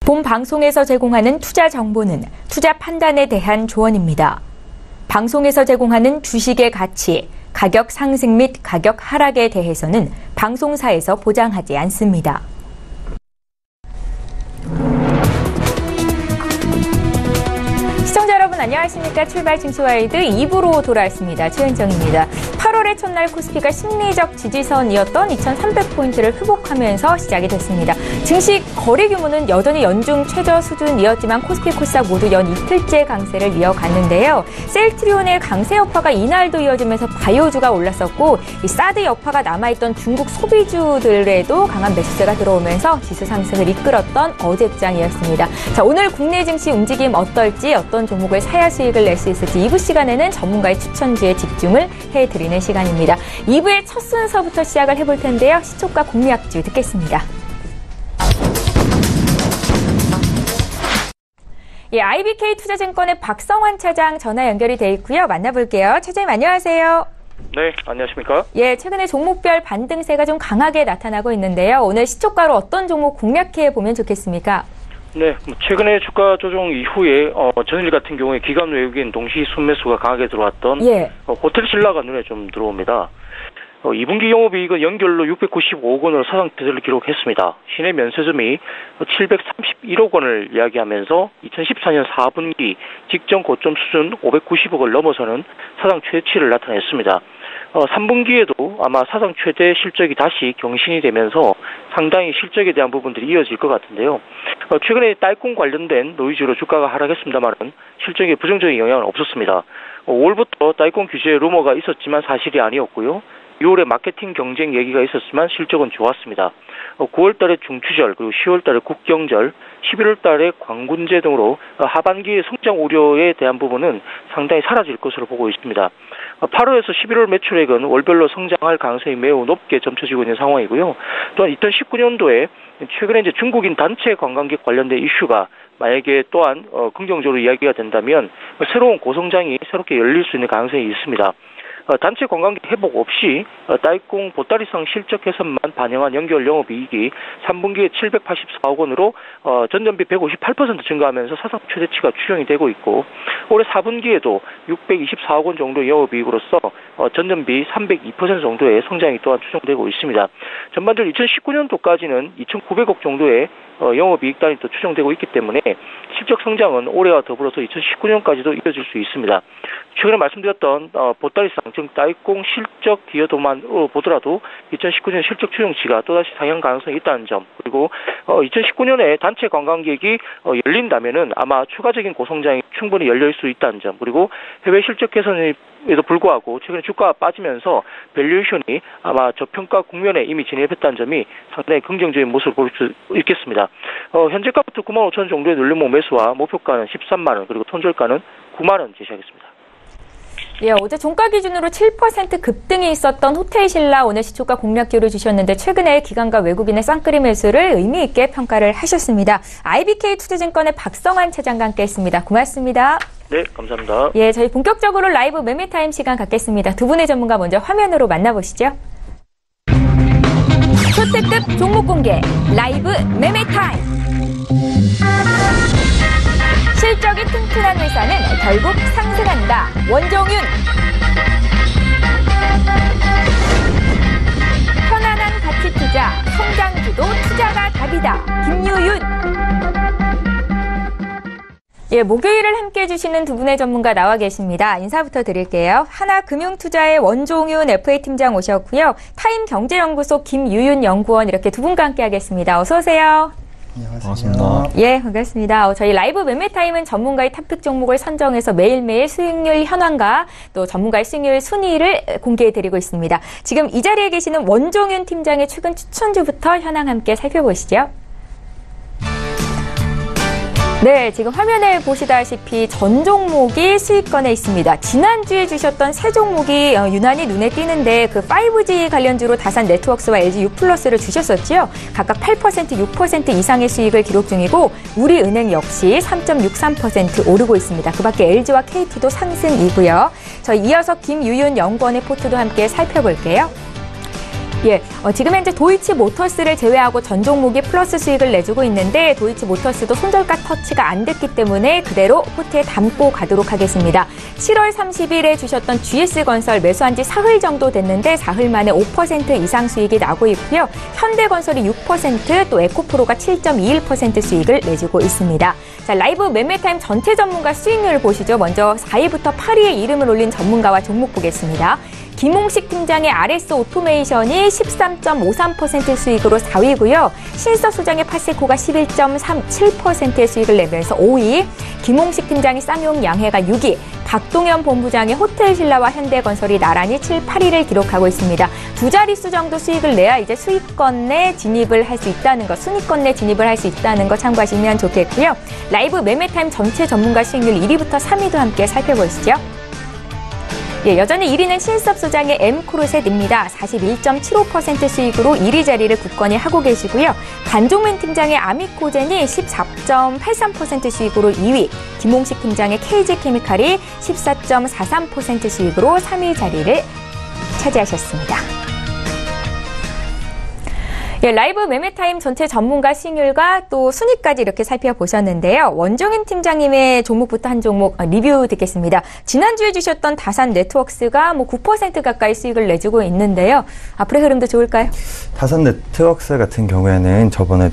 본 방송에서 제공하는 투자 정보는 투자 판단에 대한 조언입니다. 방송에서 제공하는 주식의 가치, 가격 상승 및 가격 하락에 대해서는 방송사에서 보장하지 않습니다. 시청자 여러분 안녕하십니까. 출발 증시와이드 2부로 돌아왔습니다. 최은정입니다. 8월의 첫날 코스피가 심리적 지지선이었던 2300포인트를 회복하면서 시작이 됐습니다. 증시 거래 규모는 여전히 연중 최저 수준이었지만 코스피, 코스닥 모두 연 이틀째 강세를 이어갔는데요. 셀트리온의 강세 여파가 이날도 이어지면서 바이오주가 올랐었고 이 사드 여파가 남아있던 중국 소비주들에도 강한 매수세가 들어오면서 지수 상승을 이끌었던 어제장이었습니다. 자, 오늘 국내 증시 움직임 어떨지, 어떤 종목을 사야 수익을 낼 수 있을지 2부 시간에는 전문가의 추천주에 집중을 해드리는 시간입니다. 2부의 첫 순서부터 시작을 해볼 텐데요. 시초가 공략주 듣겠습니다. 예, IBK 투자증권의 박성환 차장 전화 연결이 돼 있고요. 만나볼게요. 차장님 안녕하세요. 네, 안녕하십니까? 예, 최근에 종목별 반등세가 좀 강하게 나타나고 있는데요. 오늘 시초가로 어떤 종목 공략해 보면 좋겠습니까? 네, 최근에 주가 조정 이후에 전일 같은 경우에 기관 외국인 동시 순매수가 강하게 들어왔던 호텔 신라가 눈에 좀 들어옵니다. 2분기 영업이익은 연결로 695억 원으로 사상 최저를 기록했습니다. 시내 면세점이 731억 원을 이야기하면서 2014년 4분기 직전 고점 수준 590억을 넘어서는 사상 최대치를 나타냈습니다. 3분기에도 아마 사상 최대 실적이 다시 경신이 되면서 상당히 실적에 대한 부분들이 이어질 것 같은데요. 최근에 딸콩 관련된 노이즈로 주가가 하락했습니다만은 실적에 부정적인 영향은 없었습니다. 5월부터 딸콩 규제 루머가 있었지만 사실이 아니었고요. 6월에 마케팅 경쟁 얘기가 있었지만 실적은 좋았습니다. 9월 달에 중추절, 그리고 10월 달에 국경절, 11월 달에 광군제 등으로 하반기의 성장 우려에 대한 부분은 상당히 사라질 것으로 보고 있습니다. 8월에서 11월 매출액은 월별로 성장할 가능성이 매우 높게 점쳐지고 있는 상황이고요. 또한 2019년도에 최근에 이제 중국인 단체 관광객 관련된 이슈가 만약에 또한 긍정적으로 이야기가 된다면 새로운 고성장이 새롭게 열릴 수 있는 가능성이 있습니다. 단체 관광객 회복 없이 딸콩 보따리상 실적 개선만 반영한 연결 영업이익이 3분기에 784억 원으로 전년비 158% 증가하면서 사상 최대치가 추정이 되고 있고 올해 4분기에도 624억 원 정도 영업이익으로서 전년비 302% 정도의 성장이 또한 추정되고 있습니다. 전반적으로 2019년도까지는 2,900억 정도의 영업이익 단위 또 추정되고 있기 때문에 실적 성장은 올해와 더불어서 2019년까지도 이어질 수 있습니다. 최근에 말씀드렸던 보따리상 즉 딸콩 실적 기여도만 보더라도 2019년 실적 추정치가 또다시 상향 가능성이 있다는 점, 그리고 2019년에 단체 관광객이 열린다면은 아마 추가적인 고성장이 충분히 열릴 수 있다는 점, 그리고 해외 실적 개선에도 불구하고 최근에 주가가 빠지면서 밸류에이션이 아마 저평가 국면에 이미 진입했다는 점이 상당히 긍정적인 모습을 볼 수 있겠습니다. 현재가부터 95,000원 정도의 눌림목 매수와 목표가는 13만 원, 그리고 손절가는 9만 원 제시하겠습니다. 예, 어제 종가 기준으로 7% 급등이 있었던 호텔 신라 오늘 시초가 공략주를 주셨는데 최근에 기관과 외국인의 쌍끌이 매수를 의미 있게 평가를 하셨습니다. IBK 투자증권의 박성환 차장과 함께했습니다. 고맙습니다. 네, 감사합니다. 예, 저희 본격적으로 라이브 매매타임 시간 갖겠습니다. 두 분의 전문가 먼저 화면으로 만나보시죠. 초특급 종목 공개 라이브 매매타임. 실적이 튼튼한 회사는 결국 상승한다. 원종윤. 편안한 가치 투자, 성장주도 투자가 답이다. 김유윤. 예, 목요일을 함께해 주시는 두 분의 전문가 나와 계십니다. 인사부터 드릴게요. 하나금융투자의 원종윤 FA팀장 오셨고요. 타임경제연구소 김유윤 연구원 이렇게 두 분과 함께하겠습니다. 어서 오세요. 반갑습니다. 예, 반갑습니다. 저희 라이브 매매타임은 전문가의 탑픽 종목을 선정해서 매일매일 수익률 현황과 또 전문가의 수익률 순위를 공개해드리고 있습니다. 지금 이 자리에 계시는 원종윤 팀장의 최근 추천주부터 현황 함께 살펴보시죠. 네, 지금 화면에 보시다시피 전 종목이 수익권에 있습니다. 지난주에 주셨던 세 종목이 유난히 눈에 띄는데 그 5G 관련주로 다산 네트워크스와 LG U+를 주셨었죠. 각각 8%, 6% 이상의 수익을 기록 중이고 우리은행 역시 3.63% 오르고 있습니다. 그 밖에 LG와 KT도 상승이고요. 저희 이어서 김유윤 연구원의 포트도 함께 살펴볼게요. 예, 지금 현재 도이치모터스를 제외하고 전 종목이 플러스 수익을 내주고 있는데 도이치모터스도 손절가 터치가 안 됐기 때문에 그대로 포트에 담고 가도록 하겠습니다. 7월 30일에 주셨던 GS건설 매수한 지 사흘 정도 됐는데 사흘 만에 5% 이상 수익이 나고 있고요. 현대건설이 6%, 또 에코프로가 7.21% 수익을 내주고 있습니다. 자, 라이브 매매타임 전체 전문가 수익률을 보시죠. 먼저 4위부터 8위에 이름을 올린 전문가와 종목 보겠습니다. 김홍식 팀장의 RS 오토메이션이 13.53% 수익으로 4위고요. 신서 소장의 파세코가 11.37%의 수익을 내면서 5위, 김홍식 팀장의 쌍용 양해가 6위, 박동현 본부장의 호텔신라와 현대건설이 나란히 7, 8위를 기록하고 있습니다. 두 자릿수 정도 수익을 내야 이제 수익권 내 진입을 할 수 있다는 것, 순위권 내 진입을 할 수 있다는 거 참고하시면 좋겠고요. 라이브 매매타임 전체 전문가 수익률 1위부터 3위도 함께 살펴보시죠. 예, 여전히 1위는 신섭소장의 M크루셋입니다. 41.75% 수익으로 1위 자리를 굳건히 하고 계시고요. 반종민 팀장의 아미코젠이 14.83% 수익으로 2위, 김홍식 팀장의 KG케미칼이 14.43% 수익으로 3위 자리를 차지하셨습니다. 예, 라이브 매매타임 전체 전문가 수익률과 또 순위까지 이렇게 살펴보셨는데요. 원종인 팀장님의 종목부터 한 종목 리뷰 듣겠습니다. 지난주에 주셨던 다산네트웍스가 9% 가까이 수익을 내주고 있는데요. 앞으로의 흐름도 좋을까요? 다산네트웍스 같은 경우에는 저번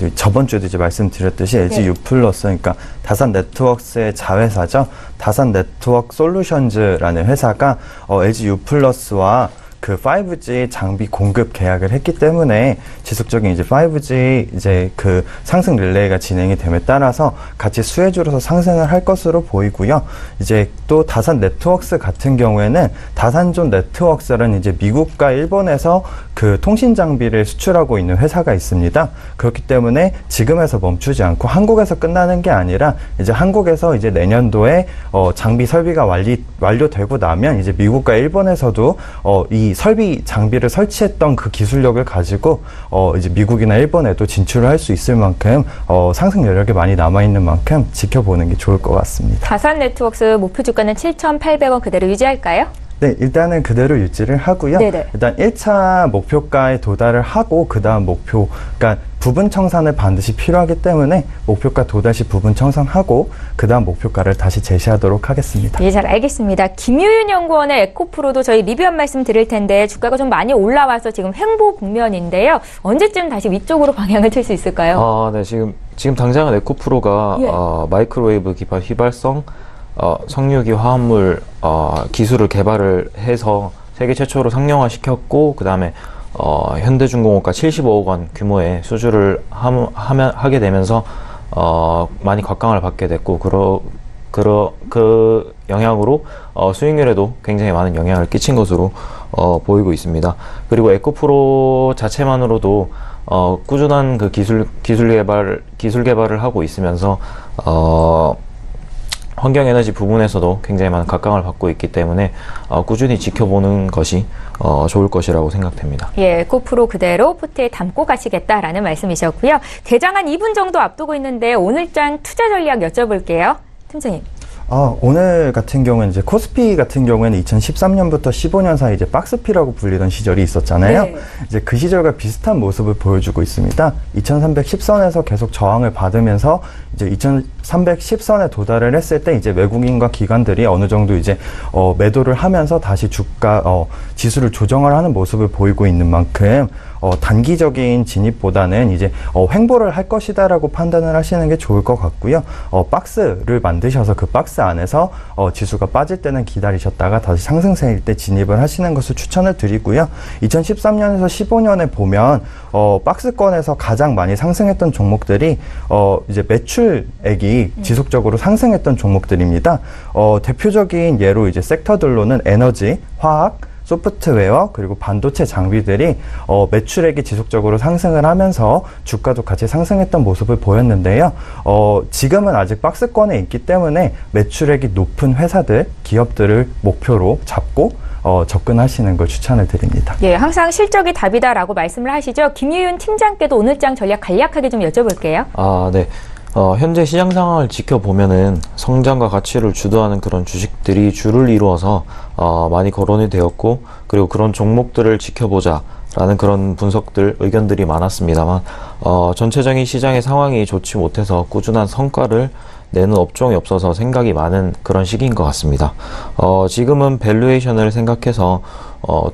주에도 이제 말씀드렸듯이 LG U+, 그러니까 다산네트웍스의 자회사죠. 다산네트웍솔루션즈라는 회사가 LG U+와 그 5G 장비 공급 계약을 했기 때문에 지속적인 이제 5G 이제 그 상승 릴레이가 진행이 됨에 따라서 같이 수혜주로서 상승을 할 것으로 보이고요. 이제 또 다산 네트웍스 같은 경우에는 다산존 네트웍스라는 이제 미국과 일본에서 그 통신 장비를 수출하고 있는 회사가 있습니다. 그렇기 때문에 지금에서 멈추지 않고 한국에서 끝나는 게 아니라 이제 한국에서 이제 내년도에 장비 설비가 완료되고 나면 이제 미국과 일본에서도 이 설비 장비를 설치했던 그 기술력을 가지고 이제 미국이나 일본에도 진출을 할 수 있을 만큼 상승 여력이 많이 남아있는 만큼 지켜보는 게 좋을 것 같습니다. 다산네트웍스 목표 주가는 7,800원 그대로 유지할까요? 네, 일단은 그대로 유지를 하고요. 네네. 일단 1차 목표가에 도달을 하고 그 다음 목표, 그러니까 부분 청산을 반드시 필요하기 때문에 목표가 도달 시 부분 청산하고 그 다음 목표가를 다시 제시하도록 하겠습니다. 예, 잘 알겠습니다. 김유윤 연구원의 에코프로도 저희 리뷰 한 말씀 드릴 텐데 주가가 좀 많이 올라와서 지금 횡보 국면인데요. 언제쯤 다시 위쪽으로 방향을 틀 수 있을까요? 네, 지금 당장은 에코프로가 예. 마이크로웨이브 기반 휘발성 석유기 화합물 기술을 개발을 해서 세계 최초로 상용화시켰고 그 다음에 현대중공업과 75억 원 규모의 수주를 하게 되면서 많이 곽강을 받게 됐고 그 영향으로 수익률에도 굉장히 많은 영향을 끼친 것으로 보이고 있습니다. 그리고 에코프로 자체만으로도 꾸준한 그 기술 개발을 하고 있으면서 환경에너지 부분에서도 굉장히 많은 각광을 받고 있기 때문에 꾸준히 지켜보는 것이 좋을 것이라고 생각됩니다. 예, 에코프로 그대로 포트에 담고 가시겠다라는 말씀이셨고요. 개장한 2분 정도 앞두고 있는데 오늘장 투자 전략 여쭤볼게요. 팀장님. 오늘 같은 경우는 이제 코스피 같은 경우에는 2013년부터 15년 사이 이제 박스피라고 불리던 시절이 있었잖아요. 네. 이제 그 시절과 비슷한 모습을 보여주고 있습니다. 2310선에서 계속 저항을 받으면서 이제 2310선에 도달을 했을 때 이제 외국인과 기관들이 어느 정도 이제 매도를 하면서 다시 주가 지수를 조정을 하는 모습을 보이고 있는 만큼 단기적인 진입보다는 이제 횡보를 할 것이다라고 판단을 하시는 게 좋을 것 같고요. 박스를 만드셔서 그 박스 안에서 지수가 빠질 때는 기다리셨다가 다시 상승세일 때 진입을 하시는 것을 추천을 드리고요. 2013년에서 15년에 보면 박스권에서 가장 많이 상승했던 종목들이 이제 매출액이 지속적으로 상승했던 종목들입니다. 대표적인 예로 이제 섹터들로는 에너지, 화학, 소프트웨어 그리고 반도체 장비들이 매출액이 지속적으로 상승을 하면서 주가도 같이 상승했던 모습을 보였는데요. 지금은 아직 박스권에 있기 때문에 매출액이 높은 회사들, 기업들을 목표로 잡고 접근하시는 걸 추천을 드립니다. 예, 항상 실적이 답이다라고 말씀을 하시죠. 김유윤 팀장께도 오늘장 전략 간략하게 좀 여쭤볼게요. 네. 현재 시장 상황을 지켜보면은 성장과 가치를 주도하는 그런 주식들이 주를 이루어서 많이 거론이 되었고, 그리고 그런 종목들을 지켜보자 라는 그런 분석들, 의견들이 많았습니다만 전체적인 시장의 상황이 좋지 못해서 꾸준한 성과를 내는 업종이 없어서 생각이 많은 그런 시기인 것 같습니다. 지금은 밸류에이션을 생각해서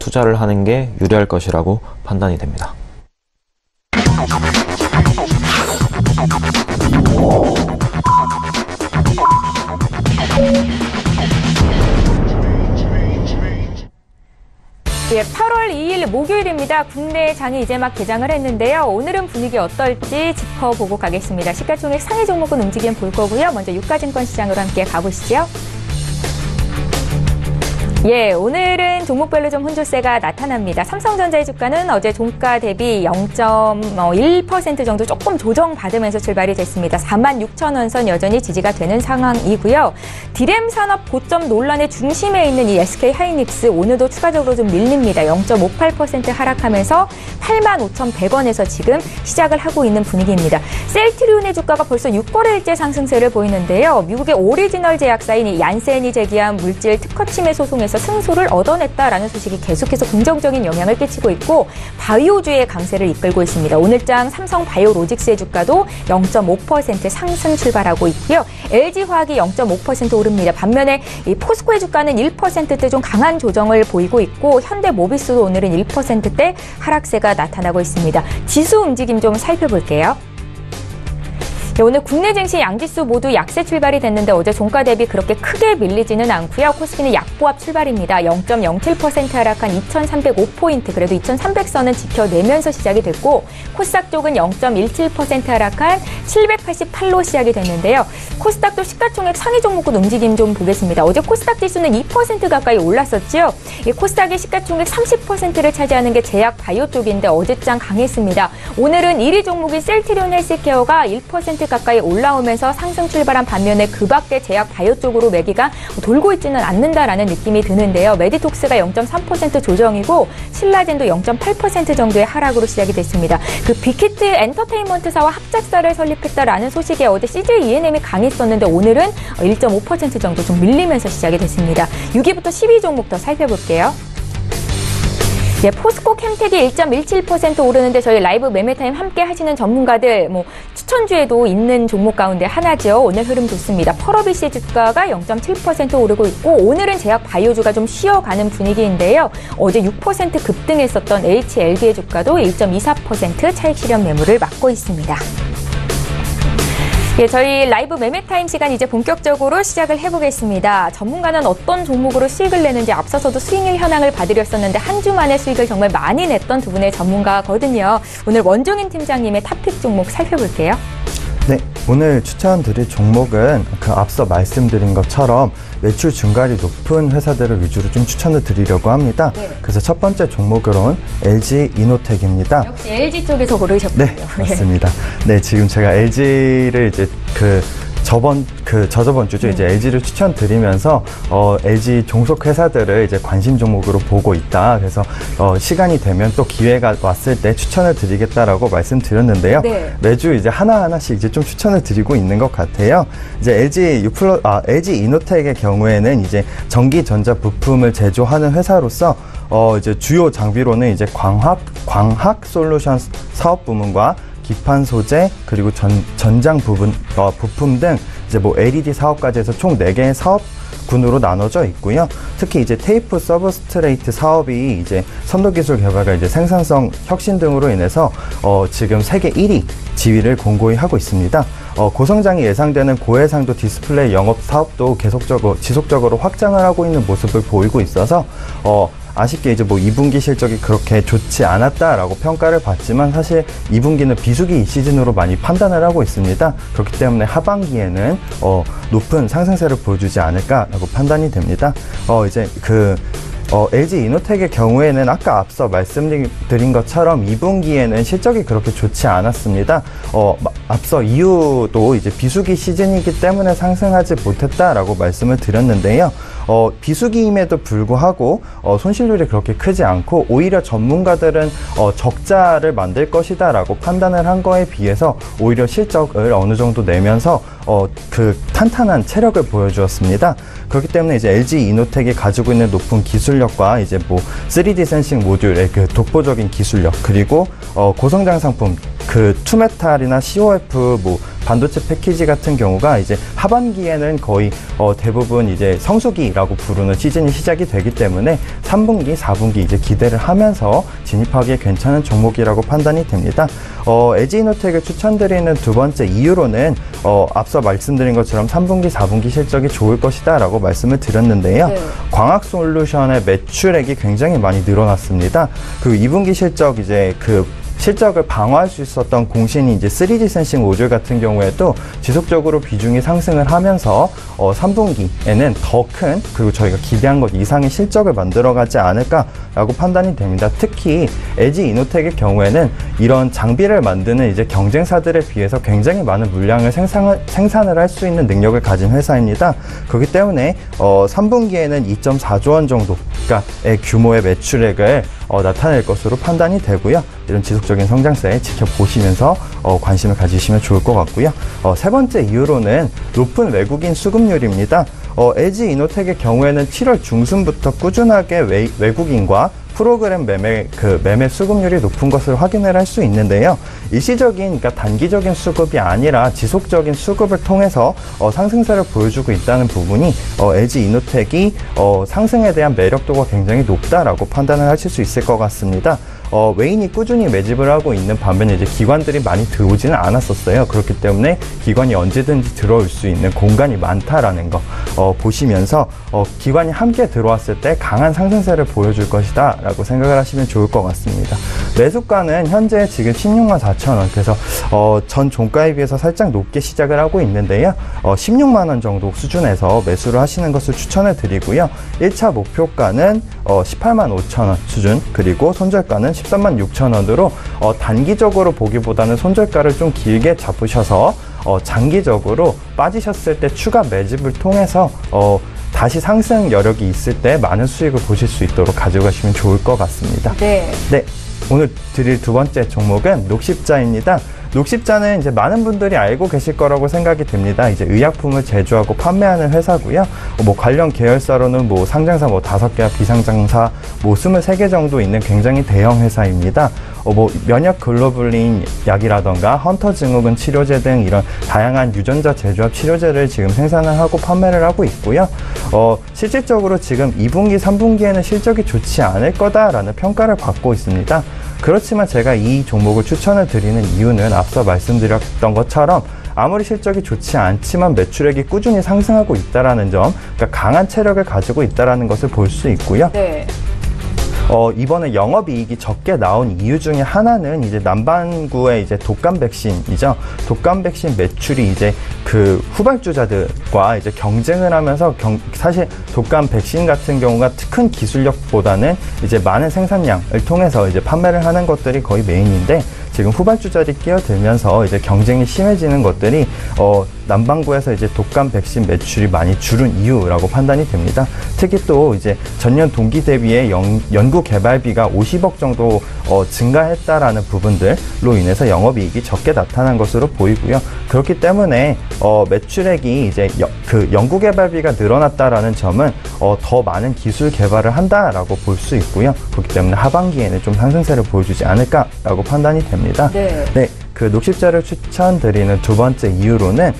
투자를 하는 게 유리할 것이라고 판단이 됩니다. 예, 8월 2일 목요일입니다. 국내 장이 이제 막 개장을 했는데요. 오늘은 분위기 어떨지 짚어보고 가겠습니다. 시가총액 상위 종목은 움직임 볼 거고요. 먼저 유가증권 시장으로 함께 가보시죠. 예, 오늘은 종목별로 좀 혼조세가 나타납니다. 삼성전자의 주가는 어제 종가 대비 0.1% 정도 조금 조정받으면서 출발이 됐습니다. 46,000원 선 여전히 지지가 되는 상황이고요. 디램 산업 고점 논란의 중심에 있는 이 SK하이닉스 오늘도 추가적으로 좀 밀립니다. 0.58% 하락하면서 85,100원에서 지금 시작을 하고 있는 분위기입니다. 셀트리온의 주가가 벌써 6거래일째 상승세를 보이는데요. 미국의 오리지널 제약사인 이 얀센이 제기한 물질 특허침해 소송에서 승소를 얻어냈다라는 소식이 계속해서 긍정적인 영향을 끼치고 있고 바이오주의 강세를 이끌고 있습니다. 오늘장 삼성바이오로직스의 주가도 0.5% 상승 출발하고 있고요. LG화학이 0.5% 오릅니다. 반면에 이 포스코의 주가는 1%대 좀 강한 조정을 보이고 있고 현대모비스도 오늘은 1%대 하락세가 나타나고 있습니다. 지수 움직임 좀 살펴볼게요. 네, 오늘 국내 증시 양지수 모두 약세 출발이 됐는데 어제 종가 대비 그렇게 크게 밀리지는 않고요. 코스피는 약보합 출발입니다. 0.07% 하락한 2,305포인트, 그래도 2,300선은 지켜내면서 시작이 됐고 코스닥 쪽은 0.17% 하락한 788로 시작이 됐는데요. 코스닥도 시가총액 상위 종목군 움직임 좀 보겠습니다. 어제 코스닥 지수는 2% 가까이 올랐었죠. 이 코스닥의 시가총액 30%를 차지하는 게 제약 바이오 쪽인데 어제장 강했습니다. 오늘은 1위 종목인 셀트리온 헬스케어가 1% 가까이 올라오면서 상승 출발한 반면에 그 밖에 제약 바이오 쪽으로 매기가 돌고 있지는 않는다라는 느낌이 드는데요. 메디톡스가 0.3% 조정이고 신라젠도 0.8% 정도의 하락으로 시작이 됐습니다. 그 빅히트 엔터테인먼트사와 합작사를 설립했다라는 소식에 어제 CJ E&M이 강했었는데 오늘은 1.5% 정도 좀 밀리면서 시작이 됐습니다. 6위부터 10위 종목 더 살펴볼게요. 예, 포스코 캠텍이 1.17% 오르는데 저희 라이브 매매타임 함께 하시는 전문가들 추천주에도 있는 종목 가운데 하나죠. 오늘 흐름 좋습니다. 펄어비시 주가가 0.7% 오르고 있고 오늘은 제약 바이오주가 좀 쉬어가는 분위기인데요. 어제 6% 급등했었던 HLB의 주가도 1.24% 차익 실현 매물을 맞고 있습니다. 예, 저희 라이브 매매타임 시간 이제 본격적으로 시작을 해보겠습니다. 전문가는 어떤 종목으로 수익을 내는지 앞서서도 수익률 현황을 봐드렸었는데 한 주 만에 수익을 정말 많이 냈던 두 분의 전문가거든요. 오늘 원종인 팀장님의 탑픽 종목 살펴볼게요. 네, 오늘 추천드릴 종목은 그 앞서 말씀드린 것처럼 매출 증가율이 높은 회사들을 위주로 좀 추천을 드리려고 합니다. 네. 그래서 첫 번째 종목으로는 LG 이노텍입니다. 역시 LG 쪽에서 고르셨군요. 네, 맞습니다. 네, 지금 제가 LG를 이제 저저번 주죠. 이제 LG를 추천드리면서 LG 종속 회사들을 이제 관심 종목으로 보고 있다. 그래서 시간이 되면 또 기회가 왔을 때 추천을 드리겠다라고 말씀드렸는데요. 네. 매주 이제 하나하나씩 이제 좀 추천을 드리고 있는 것 같아요. 이제 LG 이노텍의 경우에는 이제 전기 전자 부품을 제조하는 회사로서 이제 주요 장비로는 이제 광학 솔루션 사업 부문과 기판 소재 그리고 전장 부품 등 이제 LED 사업까지 해서 총 4개의 사업군으로 나눠져 있고요. 특히 이제 테이프 서브스트레이트 사업이 이제 선도 기술 개발과 이제 생산성 혁신 등으로 인해서 지금 세계 1위 지위를 공고히 하고 있습니다. 고성장이 예상되는 고해상도 디스플레이 영업 사업도 지속적으로 확장을 하고 있는 모습을 보이고 있어서 아쉽게 이제 2분기 실적이 그렇게 좋지 않았다라고 평가를 받지만 사실 2분기는 비수기 시즌으로 많이 판단을 하고 있습니다. 그렇기 때문에 하반기에는 높은 상승세를 보여주지 않을까라고 판단이 됩니다. 이제 LG 이노텍의 경우에는 아까 앞서 말씀드린 것처럼 2분기에는 실적이 그렇게 좋지 않았습니다. 앞서 이유도 이제 비수기 시즌이기 때문에 상승하지 못했다라고 말씀을 드렸는데요. 비수기임에도 불구하고 손실률이 그렇게 크지 않고 오히려 전문가들은 적자를 만들 것이다라고 판단을 한 거에 비해서 오히려 실적을 어느 정도 내면서 그 탄탄한 체력을 보여주었습니다. 그렇기 때문에 이제 LG 이노텍이 가지고 있는 높은 기술력과 이제 뭐 3D 센싱 모듈의 그 독보적인 기술력, 그리고 고성장 상품 그 투메탈이나 COF 뭐 반도체 패키지 같은 경우가 이제 하반기에는 거의 대부분 이제 성수기라고 부르는 시즌이 시작이 되기 때문에 3분기, 4분기 이제 기대를 하면서 진입하기에 괜찮은 종목이라고 판단이 됩니다. LG 이노텍을 추천드리는 두 번째 이유로는 앞서 말씀드린 것처럼 3분기, 4분기 실적이 좋을 것이다 라고 말씀을 드렸는데요. 네. 광학솔루션의 매출액이 굉장히 많이 늘어났습니다. 그 2분기 실적 이제 그 실적을 방어할 수 있었던 공신이 이제 3D 센싱 모듈 같은 경우에도 지속적으로 비중이 상승을 하면서 3분기에는 더 큰, 그리고 저희가 기대한 것 이상의 실적을 만들어가지 않을까라고 판단이 됩니다. 특히 LG 이노텍의 경우에는 이런 장비를 만드는 이제 경쟁사들에 비해서 굉장히 많은 물량을 생산을 할 수 있는 능력을 가진 회사입니다. 그렇기 때문에 3분기에는 2.4조 원 정도의 규모의 매출액을 나타낼 것으로 판단이 되고요. 이런 지속적인 성장세 지켜보시면서 관심을 가지시면 좋을 것 같고요. 세 번째 이유로는 높은 외국인 수급률입니다. LG 이노텍의 경우에는 7월 중순부터 꾸준하게 외국인과 프로그램 매매 수급률이 높은 것을 확인을 할 수 있는데요. 일시적인, 그러니까 단기적인 수급이 아니라 지속적인 수급을 통해서 상승세를 보여주고 있다는 부분이 LG 이노텍이 상승에 대한 매력도가 굉장히 높다라고 판단을 하실 수 있을 것 같습니다. 외인이 꾸준히 매집을 하고 있는 반면에 이제 기관들이 많이 들어오지는 않았었어요. 그렇기 때문에 기관이 언제든지 들어올 수 있는 공간이 많다라는 거 보시면서 기관이 함께 들어왔을 때 강한 상승세를 보여줄 것이다 라고 생각을 하시면 좋을 것 같습니다. 매수가는 현재 지금 16만 4천 원, 그래서 전 종가에 비해서 살짝 높게 시작을 하고 있는데요. 16만 원 정도 수준에서 매수를 하시는 것을 추천을 드리고요. 1차 목표가는 18만 5천 원 수준, 그리고 손절가는 13만 6천 원으로 단기적으로 보기보다는 손절가를 좀 길게 잡으셔서 장기적으로 빠지셨을 때 추가 매집을 통해서 다시 상승 여력이 있을 때 많은 수익을 보실 수 있도록 가져가시면 좋을 것 같습니다. 네. 오늘 드릴 두 번째 종목은 녹십자입니다. 녹십자는 이제 많은 분들이 알고 계실 거라고 생각이 됩니다. 이제 의약품을 제조하고 판매하는 회사고요. 뭐 관련 계열사로는 뭐 상장사 뭐 5개와 비상장사 뭐 23개 정도 있는 굉장히 대형 회사입니다. 뭐 면역 글로불린 약이라던가 헌터 증후군 치료제 등 이런 다양한 유전자 제조합 치료제를 지금 생산을 하고 판매를 하고 있고요. 실질적으로 지금 2분기, 3분기에는 실적이 좋지 않을 거다라는 평가를 받고 있습니다. 그렇지만 제가 이 종목을 추천을 드리는 이유는 앞서 말씀드렸던 것처럼 아무리 실적이 좋지 않지만 매출액이 꾸준히 상승하고 있다라는 점, 그러니까 강한 체력을 가지고 있다라는 것을 볼 수 있고요. 네. 이번에 영업이익이 적게 나온 이유 중에 하나는 이제 남반구의 이제 독감 백신이죠. 독감 백신 매출이 이제 그 후발주자들과 이제 경쟁을 하면서 사실 독감 백신 같은 경우가 큰 기술력보다는 이제 많은 생산량을 통해서 이제 판매를 하는 것들이 거의 메인인데 지금 후발주자들이 끼어들면서 이제 경쟁이 심해지는 것들이 남반구에서 이제 독감 백신 매출이 많이 줄은 이유라고 판단이 됩니다. 특히 또 이제 전년 동기 대비에 연구 개발비가 50억 정도 증가했다라는 부분들로 인해서 영업이익이 적게 나타난 것으로 보이고요. 그렇기 때문에 매출액이 이제 그 연구 개발비가 늘어났다라는 점은 더 많은 기술 개발을 한다라고 볼 수 있고요. 그렇기 때문에 하반기에는 좀 상승세를 보여주지 않을까라고 판단이 됩니다. 네. 그 녹십자를 추천드리는 두 번째 이유로는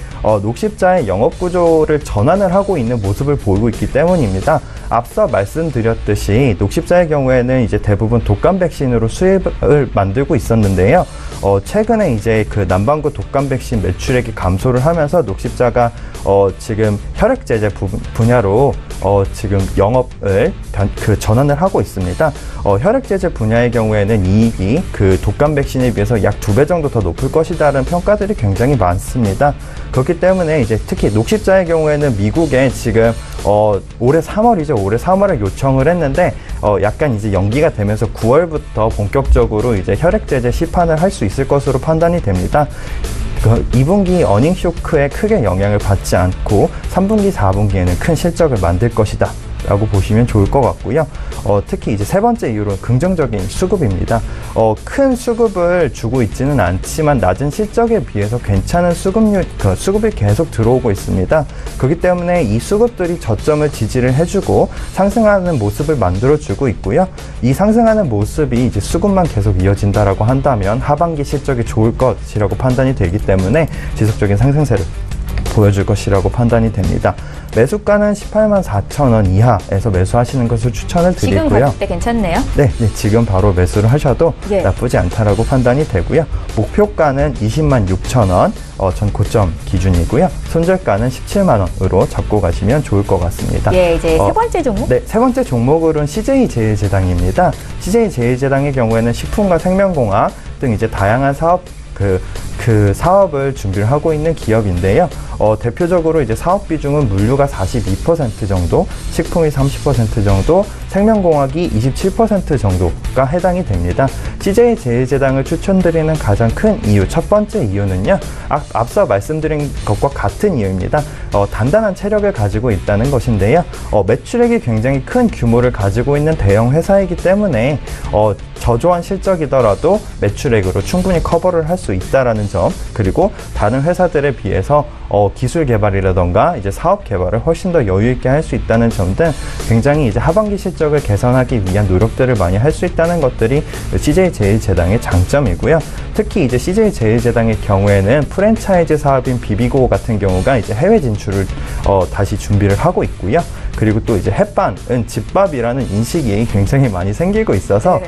녹십자의 영업 구조를 전환을 하고 있는 모습을 보이고 있기 때문입니다. 앞서 말씀드렸듯이 녹십자의 경우에는 이제 대부분 독감 백신으로 수입을 만들고 있었는데요. 최근에 이제 그 남반구 독감 백신 매출액이 감소를 하면서 녹십자가 지금 혈액제제 분야로 지금 영업을 전환을 하고 있습니다. 혈액제제 분야의 경우에는 이익이 그 독감 백신에 비해서 약 2배 정도 더 높을 것이다라는 평가들이 굉장히 많습니다. 그렇기 때문에 이제 특히 녹십자의 경우에는 미국에 지금 올해 3월이죠. 올해 3월에 요청을 했는데 약간 이제 연기가 되면서 9월부터 본격적으로 이제 혈액 제재 시판을 할 수 있을 것으로 판단이 됩니다. 2분기 어닝 쇼크에 크게 영향을 받지 않고 3분기, 4분기에는 큰 실적을 만들 것이다 라고 보시면 좋을 것 같고요. 특히 이제 세 번째 이유로는 긍정적인 수급입니다. 큰 수급을 주고 있지는 않지만 낮은 실적에 비해서 괜찮은 수급이 계속 들어오고 있습니다. 그렇기 때문에 이 수급들이 저점을 지지를 해주고 상승하는 모습을 만들어주고 있고요. 이 상승하는 모습이 이제 수급만 계속 이어진다라고 한다면 하반기 실적이 좋을 것이라고 판단이 되기 때문에 지속적인 상승세를 보여줄 것이라고 판단이 됩니다. 매수가는 18만 4천 원 이하에서 매수하시는 것을 추천을 드리고요. 지금 가격대 괜찮네요? 네, 지금 바로 매수를 하셔도 나쁘지 않다라고 판단이 되고요. 목표가는 20만 6천 원, 전 고점 기준이고요. 손절가는 17만 원으로 잡고 가시면 좋을 것 같습니다. 예, 이제 세 번째 종목? 네, 세 번째 종목으로는 CJ제일제당입니다. CJ제일제당의 경우에는 식품과 생명공학 등 이제 다양한 그 사업을 준비를 하고 있는 기업인데요. 대표적으로 이제 사업 비중은 물류가 42% 정도, 식품이 30% 정도, 생명공학이 27% 정도가 해당이 됩니다. CJ제일제당을 추천드리는 가장 큰 이유, 첫 번째 이유는요. 앞서 말씀드린 것과 같은 이유입니다. 단단한 체력을 가지고 있다는 것인데요. 매출액이 굉장히 큰 규모를 가지고 있는 대형 회사이기 때문에 저조한 실적이더라도 매출액으로 충분히 커버를 할 수 있다라는 점, 그리고 다른 회사들에 비해서 기술 개발이라던가 이제 사업 개발을 훨씬 더 여유 있게 할 수 있다는 점 등 굉장히 이제 하반기 실적을 개선하기 위한 노력들을 많이 할 수 있다는 것들이 CJ제일제당의 장점이고요. 특히 이제 CJ제일제당의 경우에는 프랜차이즈 사업인 비비고 같은 경우가 이제 해외 진출을 다시 준비를 하고 있고요. 그리고 또 이제 햇반은 집밥이라는 인식이 굉장히 많이 생기고 있어서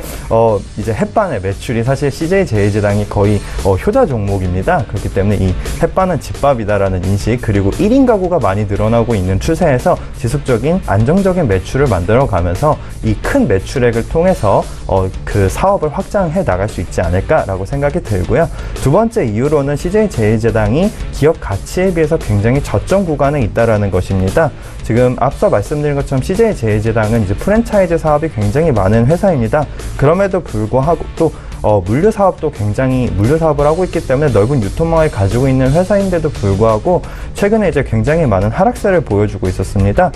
이제 햇반의 매출이 사실 CJ제일제당이 거의 효자 종목입니다. 그렇기 때문에 이 햇반은 집밥이다라는 인식, 그리고 1인 가구가 많이 늘어나고 있는 추세에서 지속적인 안정적인 매출을 만들어가면서 이 큰 매출액을 통해서 그 사업을 확장해 나갈 수 있지 않을까라고 생각이 들고요. 두 번째 이유로는 CJ제일제당이 기업 가치에 비해서 굉장히 저점 구간에 있다라는 것입니다. 지금 앞서 말씀드린 것처럼 CJ제일제당은 이제 프랜차이즈 사업이 굉장히 많은 회사입니다. 그럼에도 불구하고 또 물류 사업을 하고 있기 때문에 넓은 유통망을 가지고 있는 회사인데도 불구하고 최근에 이제 굉장히 많은 하락세를 보여주고 있었습니다.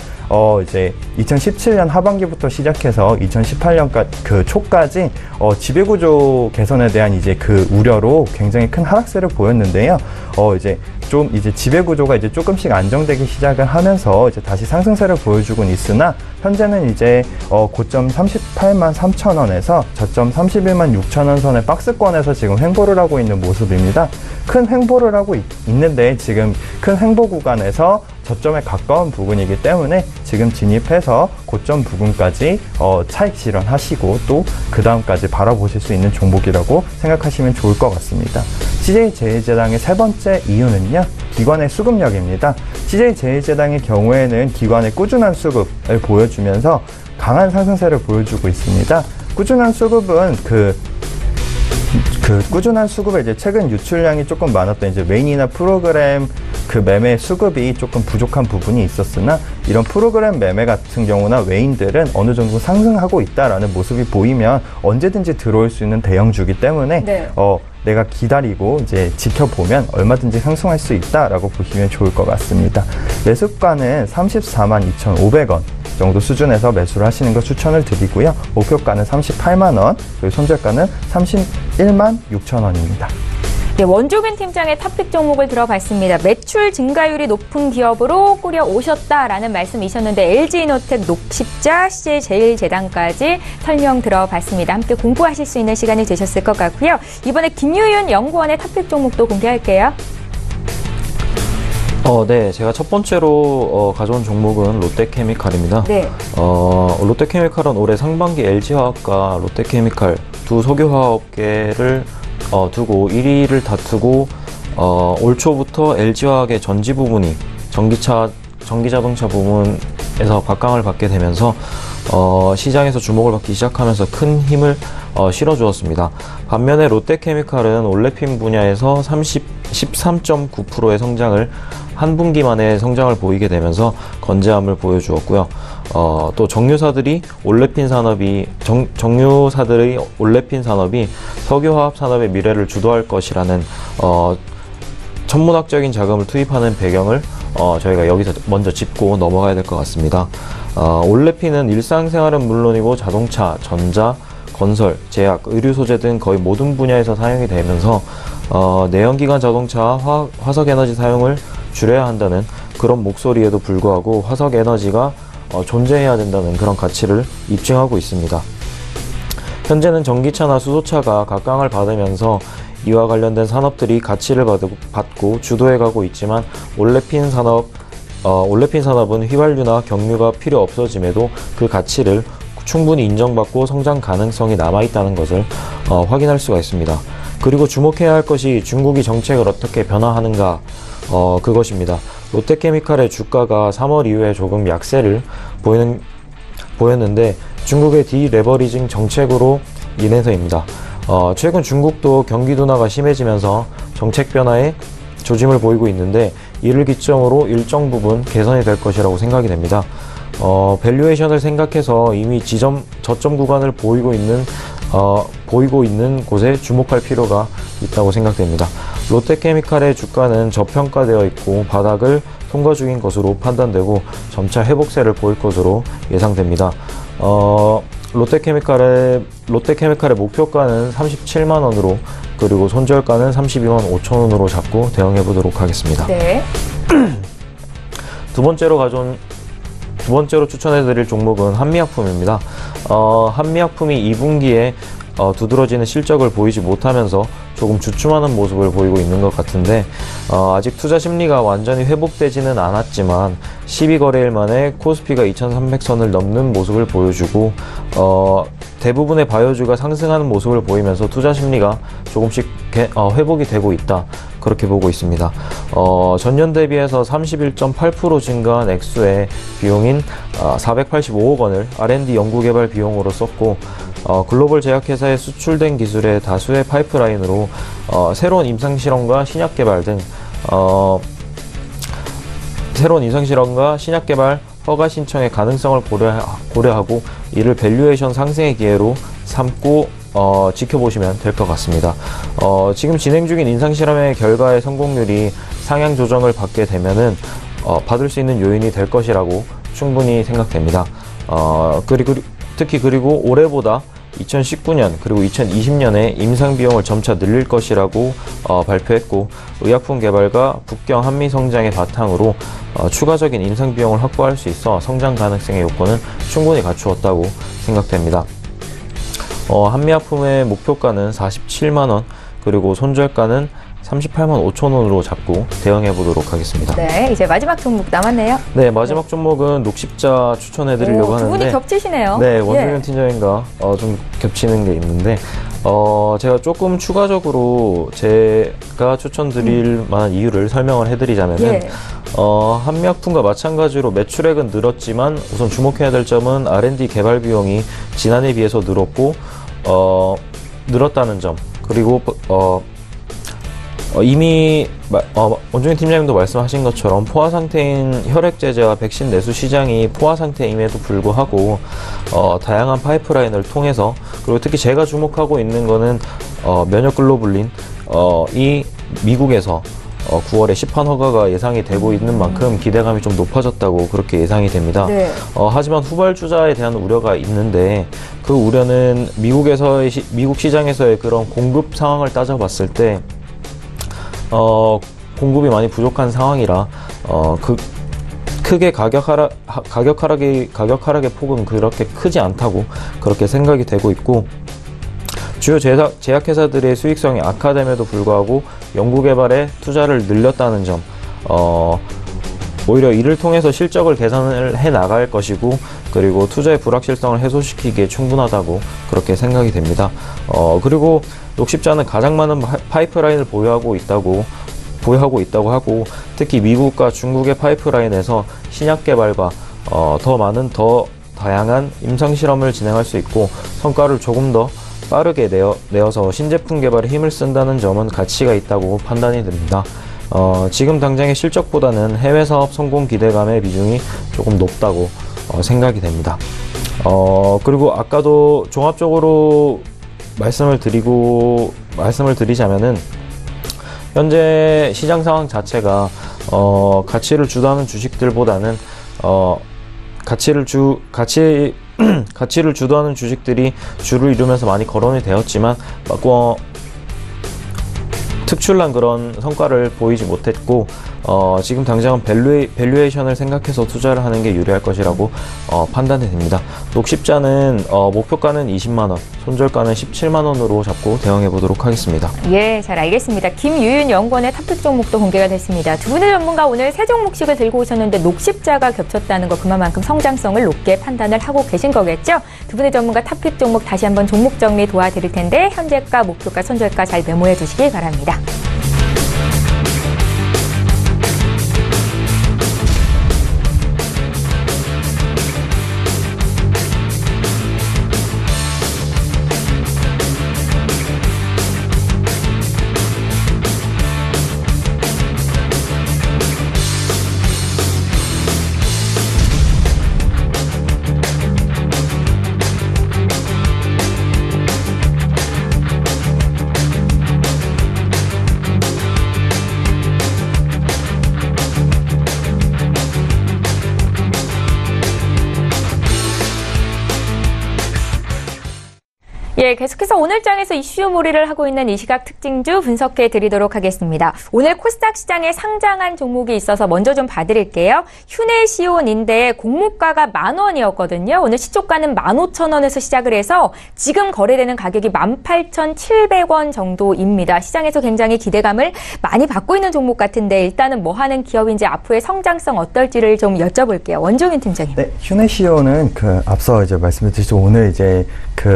이제 2017년 하반기부터 시작해서 2018년 그 초까지 지배구조 개선에 대한 이제 그 우려로 굉장히 큰 하락세를 보였는데요. 이제 지배구조가 이제 조금씩 안정되기 시작을 하면서 이제 다시 상승세를 보여주고는 있으나 현재는 이제 고점 38만 3천 원에서 저점 31만 6천 원 선의 박스권에서 지금 횡보를 하고 있는 모습입니다. 큰 횡보를 하고 있는데 지금 큰 횡보 구간에서 저점에 가까운 부분이기 때문에 지금 진입해서 고점 부분까지 차익 실현하시고 또 그 다음까지 바라보실 수 있는 종목이라고 생각하시면 좋을 것 같습니다. CJ제일제당의 세 번째 이유는요, 기관의 수급력입니다. CJ제일제당의 경우에는 기관의 꾸준한 수급을 보여주면서 강한 상승세를 보여주고 있습니다. 꾸준한 수급은 꾸준한 수급에 이제 최근 유출량이 조금 많았던 이제 메인이나 프로그램 그 매매 수급이 조금 부족한 부분이 있었으나 이런 프로그램 매매 같은 경우나 외인들은 어느 정도 상승하고 있다라는 모습이 보이면 언제든지 들어올 수 있는 대형주기 때문에 내가 기다리고 이제 지켜보면 얼마든지 상승할 수 있다라고 보시면 좋을 것 같습니다. 매수가는 34만 2,500원 정도 수준에서 매수를 하시는 걸 추천을 드리고요. 목표가는 38만 원, 그리고 손절가는 31만 6천 원입니다. 네, 원조빈 팀장의 탑픽 종목을 들어봤습니다. 매출 증가율이 높은 기업으로 꾸려오셨다라는 말씀이셨는데 LG이노텍, 녹십자, CJ제일제당까지 설명 들어봤습니다. 함께 공부하실 수 있는 시간이 되셨을 것 같고요. 이번에 김유윤 연구원의 탑픽 종목도 공개할게요. 네, 제가 첫 번째로 가져온 종목은 롯데케미칼입니다. 네. 롯데케미칼은 올해 상반기 LG화학과 롯데케미칼 두 석유화학업계를 두고 1위를 다투고 올 초부터 LG화학의 전지 부분이 전기자동차 부문에서 각광을 받게 되면서 시장에서 주목을 받기 시작하면서 큰 힘을 실어주었습니다. 반면에 롯데케미칼은 올레핀 분야에서 13.9%의 성장을 한 분기만에 성장을 보이게 되면서 건재함을 보여주었고요. 또 정유사들의 올레핀 산업이 석유화학 산업의 미래를 주도할 것이라는 천문학적인 자금을 투입하는 배경을 저희가 여기서 먼저 짚고 넘어가야 될 것 같습니다. 올레핀은 일상생활은 물론이고 자동차, 전자, 건설, 제약, 의류 소재 등 거의 모든 분야에서 사용이 되면서 내연기관 자동차, 화석에너지 사용을 줄여야 한다는 그런 목소리에도 불구하고 화석에너지가 존재해야 된다는 그런 가치를 입증하고 있습니다. 현재는 전기차나 수소차가 각광을 받으면서 이와 관련된 산업들이 가치를 받고 주도해가고 있지만 올레핀 산업은 휘발유나 경유가 필요 없어짐에도 그 가치를 충분히 인정받고 성장 가능성이 남아있다는 것을 확인할 수가 있습니다. 그리고 주목해야 할 것이 중국이 정책을 어떻게 변화하는가 그것입니다. 롯데케미칼의 주가가 3월 이후에 조금 약세를 보였는데 중국의 디레버리징 정책으로 인해서입니다. 최근 중국도 경기 둔화가 심해지면서 정책 변화에 조짐을 보이고 있는데 이를 기점으로 일정 부분 개선이 될 것이라고 생각이 됩니다. 밸류에이션을 생각해서 이미 저점 구간을 보이고 있는 곳에 주목할 필요가 있다고 생각됩니다. 롯데케미칼의 주가는 저평가되어 있고 바닥을 통과 중인 것으로 판단되고 점차 회복세를 보일 것으로 예상됩니다. 롯데케미칼의 목표가는 37만원으로 그리고 손절가는 32만 5천원으로 잡고 대응해 보도록 하겠습니다. 네. 두 번째로 추천해드릴 종목은 한미약품입니다. 한미약품이 2분기에 두드러지는 실적을 보이지 못하면서 조금 주춤하는 모습을 보이고 있는 것 같은데 아직 투자 심리가 완전히 회복되지는 않았지만 12거래일 만에 코스피가 2300선을 넘는 모습을 보여주고 대부분의 바이오주가 상승하는 모습을 보이면서 투자 심리가 조금씩 회복이 되고 있다, 그렇게 보고 있습니다. 전년 대비해서 31.8% 증가한 액수의 비용인 485억 원을 R&D 연구개발 비용으로 썼고 글로벌 제약회사에 수출된 기술의 다수의 파이프라인으로 새로운 임상실험과 신약개발 허가 신청의 가능성을 고려하고 이를 밸류에이션 상승의 기회로 삼고 지켜보시면 될 것 같습니다. 지금 진행 중인 임상실험의 결과의 성공률이 상향 조정을 받게 되면은 받을 수 있는 요인이 될 것이라고 충분히 생각됩니다. 그리고 올해보다 2019년 그리고 2020년에 임상 비용을 점차 늘릴 것이라고 발표했고 의약품 개발과 북경 한미 성장의 바탕으로 추가적인 임상 비용을 확보할 수 있어 성장 가능성의 요건은 충분히 갖추었다고 생각됩니다. 한미약품의 목표가는 47만원 그리고 손절가는 38만 5천원으로 잡고 대응해 보도록 하겠습니다. 네, 이제 마지막 종목 남았네요. 네, 마지막 종목은 녹십자 추천해 드리려고 하는데 두 분이 겹치시네요. 네, 원종현 팀장님과 좀 겹치는 게 있는데 제가 조금 추가적으로 제가 추천드릴 만한 이유를 설명을 해드리자면은 한미약품과 마찬가지로 매출액은 늘었지만 우선 주목해야 될 점은 R&D 개발 비용이 지난해에 비해서 늘었다는 점, 그리고 이미 원종현 팀장님도 말씀하신 것처럼 포화 상태인 혈액제제와 백신 내수 시장이 포화 상태임에도 불구하고 다양한 파이프라인을 통해서, 그리고 특히 제가 주목하고 있는 거는 면역글로불린 이 미국에서 9월에 시판 허가가 예상이 되고 있는 만큼 기대감이 좀 높아졌다고 그렇게 예상이 됩니다. 네. 하지만 후발주자에 대한 우려가 있는데 그 우려는 미국 시장에서의 그런 공급 상황을 따져봤을 때 공급이 많이 부족한 상황이라 크게 가격 하락의 폭은 그렇게 크지 않다고 그렇게 생각이 되고 있고, 주요 제약회사들의 수익성이 악화됨에도 불구하고 연구개발에 투자를 늘렸다는 점, 오히려 이를 통해서 실적을 개선을 해 나갈 것이고, 그리고 투자의 불확실성을 해소시키기에 충분하다고 그렇게 생각이 됩니다. 그리고 녹십자는 가장 많은 파이프라인을 보유하고 있다고 하고, 특히 미국과 중국의 파이프라인에서 신약 개발과 더 다양한 임상 실험을 진행할 수 있고 성과를 조금 더 빠르게 내어서 신제품 개발에 힘을 쓴다는 점은 가치가 있다고 판단이 됩니다. 지금 당장의 실적보다는 해외 사업 성공 기대감의 비중이 조금 높다고 생각이 됩니다. 그리고 아까도 종합적으로 말씀을 드리자면은 현재 시장 상황 자체가 가치를 주도하는 주식들보다는 가치를 주도하는 주식들이 주를 이루면서 많이 거론이 되었지만 특출난 그런 성과를 보이지 못했고 지금 당장은 밸류에이션을 생각해서 투자를 하는 게 유리할 것이라고 판단이 됩니다. 녹십자는 목표가는 20만원, 손절가는 17만원으로 잡고 대응해 보도록 하겠습니다. 예, 잘 알겠습니다. 김유윤 연구원의 탑픽 종목도 공개가 됐습니다. 두 분의 전문가 오늘 세 종목씩을 들고 오셨는데 녹십자가 겹쳤다는 거 그만큼 성장성을 높게 판단을 하고 계신 거겠죠? 두 분의 전문가 탑픽 종목 다시 한번 종목 정리 도와드릴 텐데 현재가, 목표가, 손절가 잘 메모해 두시기 바랍니다. 예, 계속해서 오늘 장에서 이슈몰이를 하고 있는 이 시각 특징주 분석해 드리도록 하겠습니다. 오늘 코스닥 시장에 상장한 종목이 있어서 먼저 좀 봐드릴게요. 휴네시온인데 공모가가 10,000원이었거든요. 오늘 시초가는 15,000원에서 시작을 해서 지금 거래되는 가격이 18,700원 정도입니다. 시장에서 굉장히 기대감을 많이 받고 있는 종목 같은데 일단은 뭐 하는 기업인지 앞으로의 성장성 어떨지를 좀 여쭤볼게요. 원종인 팀장님. 네, 휴네시온은 앞서 이제 말씀드렸듯이 오늘 이제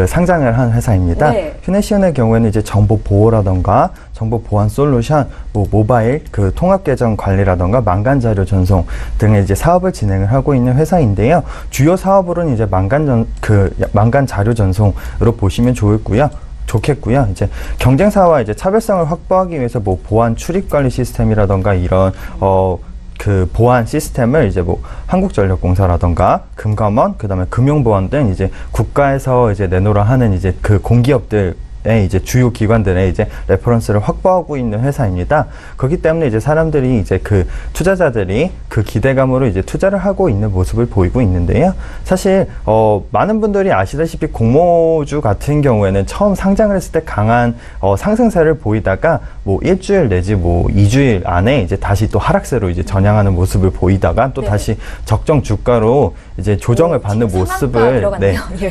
상장을 한 회사입니다. 네. 휴네시온의 경우에는 이제 정보 보호라던가 정보 보안 솔루션, 모바일 통합 계정 관리라던가 망간 자료 전송 등의 이제 사업을 진행을 하고 있는 회사인데요. 주요 사업으로는 이제 망간 자료 전송으로 보시면 좋겠고요. 이제 경쟁사와 이제 차별성을 확보하기 위해서 보안 출입 관리 시스템이라던가 이런 보안 시스템을 이제 한국전력공사라던가 금감원, 그다음에 금융보안 등 이제 국가에서 이제 내놓으라 하는 이제 공기업들 이제 주요 기관들의 이제 레퍼런스를 확보하고 있는 회사입니다. 그렇기 때문에 이제 사람들이 이제 투자자들이 기대감으로 이제 투자를 하고 있는 모습을 보이고 있는데요. 사실 많은 분들이 아시다시피 공모주 같은 경우에는 처음 상장을 했을 때 강한 상승세를 보이다가 일주일 내지 2주일 안에 이제 다시 또 하락세로 이제 전향하는 모습을 보이다가 또 다시 적정 주가로 이제 조정을 받는 모습을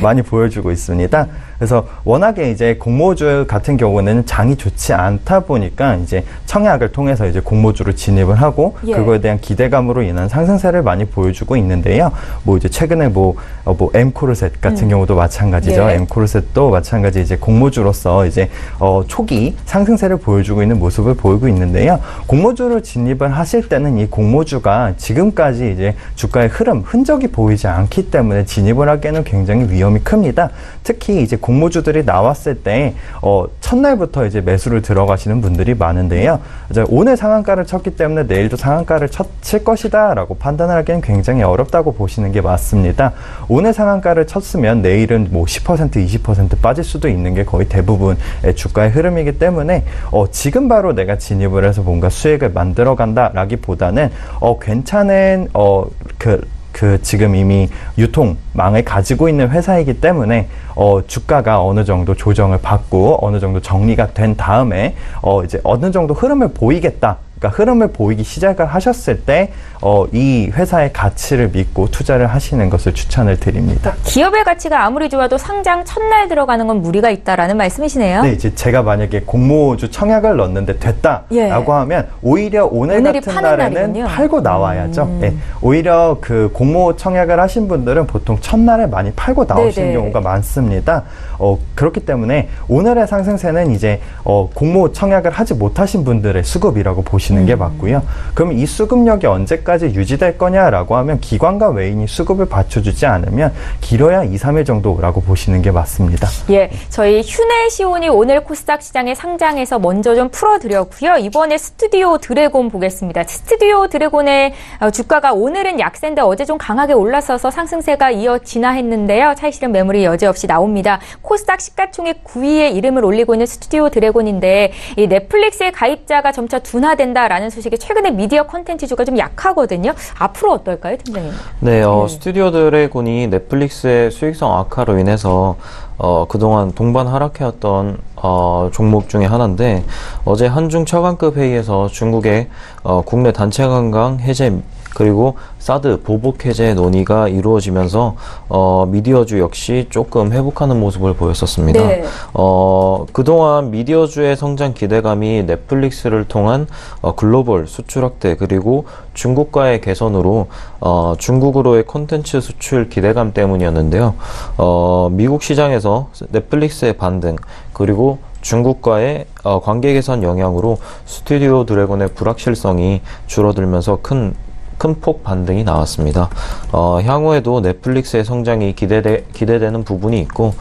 많이 보여주고 있습니다. 그래서 워낙에 이제 공모주 같은 경우는 장이 좋지 않다 보니까 이제 청약을 통해서 이제 공모주로 진입을 하고 그거에 대한 기대감으로 인한 상승세를 많이 보여주고 있는데요. 이제 최근에 엠코르셋 같은 경우도 마찬가지죠. 엠코르셋도 마찬가지 이제 공모주로서 이제 초기 상승세를 보여주고 있는 모습을 보이고 있는데요. 공모주로 진입을 하실 때는 이 공모주가 지금까지 이제 주가의 흔적이 보이지 않기 때문에 진입을 하기에는 굉장히 위험이 큽니다. 특히 이제 공모주들이 나왔을 때 첫날부터 이제 매수를 들어가시는 분들이 많은데요. 이제 오늘 상한가를 쳤기 때문에 내일도 상한가를 칠 것이다 라고 판단을 하기는 굉장히 어렵다고 보시는 게 맞습니다. 오늘 상한가를 쳤으면 내일은 10%, 20% 빠질 수도 있는 게 거의 대부분의 주가의 흐름이기 때문에 지금 바로 내가 진입을 해서 뭔가 수익을 만들어 간다라기보다는 괜찮은 지금 이미 유통망을 가지고 있는 회사이기 때문에 주가가 어느 정도 조정을 받고 어느 정도 정리가 된 다음에 이제 어느 정도 흐름을 보이겠다. 그러니까 흐름을 보이기 시작을 하셨을 때 이 회사의 가치를 믿고 투자를 하시는 것을 추천을 드립니다. 기업의 가치가 아무리 좋아도 상장 첫날 들어가는 건 무리가 있다라는 말씀이시네요. 네, 이제 제가 만약에 공모주 청약을 넣었는데 됐다라고 하면 오히려 오늘 같은 날에는 날이군요. 팔고 나와야죠. 네, 오히려 공모 청약을 하신 분들은 보통 첫날에 많이 팔고 나오시는 경우가 많습니다. 그렇기 때문에 오늘의 상승세는 이제 공모 청약을 하지 못하신 분들의 수급이라고 보시는 보시는 게 맞고요. 그럼 이 수급력이 언제까지 유지될 거냐라고 하면 기관과 외인이 수급을 받쳐주지 않으면 길어야 2, 3일 정도라고 보시는 게 맞습니다. 예, 저희 휴내시온이 오늘 코스닥 시장에 상장해서 먼저 좀 풀어드렸고요. 이번에 스튜디오 드래곤 보겠습니다. 스튜디오 드래곤의 주가가 오늘은 약세인데 어제 좀 강하게 올라서서 상승세가 이어지나 했는데요. 차익 실현 매물이 여지없이 나옵니다. 코스닥 시가총액 9위에 이름을 올리고 있는 스튜디오 드래곤인데 이 넷플릭스의 가입자가 점차 둔화된다라는 소식이 최근에 미디어 콘텐츠주가 좀 약하거든요. 앞으로 어떨까요, 팀장님? 네, 스튜디오 드래곤이 넷플릭스의 수익성 악화로 인해서 그동안 동반 하락해왔던 종목 중에 하나인데 어제 한중 차관급 회의에서 중국의 국내 단체 관광 해제 그리고 사드 보복 해제 논의가 이루어지면서 미디어주 역시 조금 회복하는 모습을 보였었습니다. 네. 그동안 미디어주의 성장 기대감이 넷플릭스를 통한 글로벌 수출 확대 그리고 중국과의 개선으로 중국으로의 콘텐츠 수출 기대감 때문이었는데요. 미국 시장에서 넷플릭스의 반등 그리고 중국과의 관계 개선 영향으로 스튜디오 드래곤의 불확실성이 줄어들면서 큰 폭 반등이 나왔습니다. 향후에도 넷플릭스의 성장이 기대되는 부분이 있고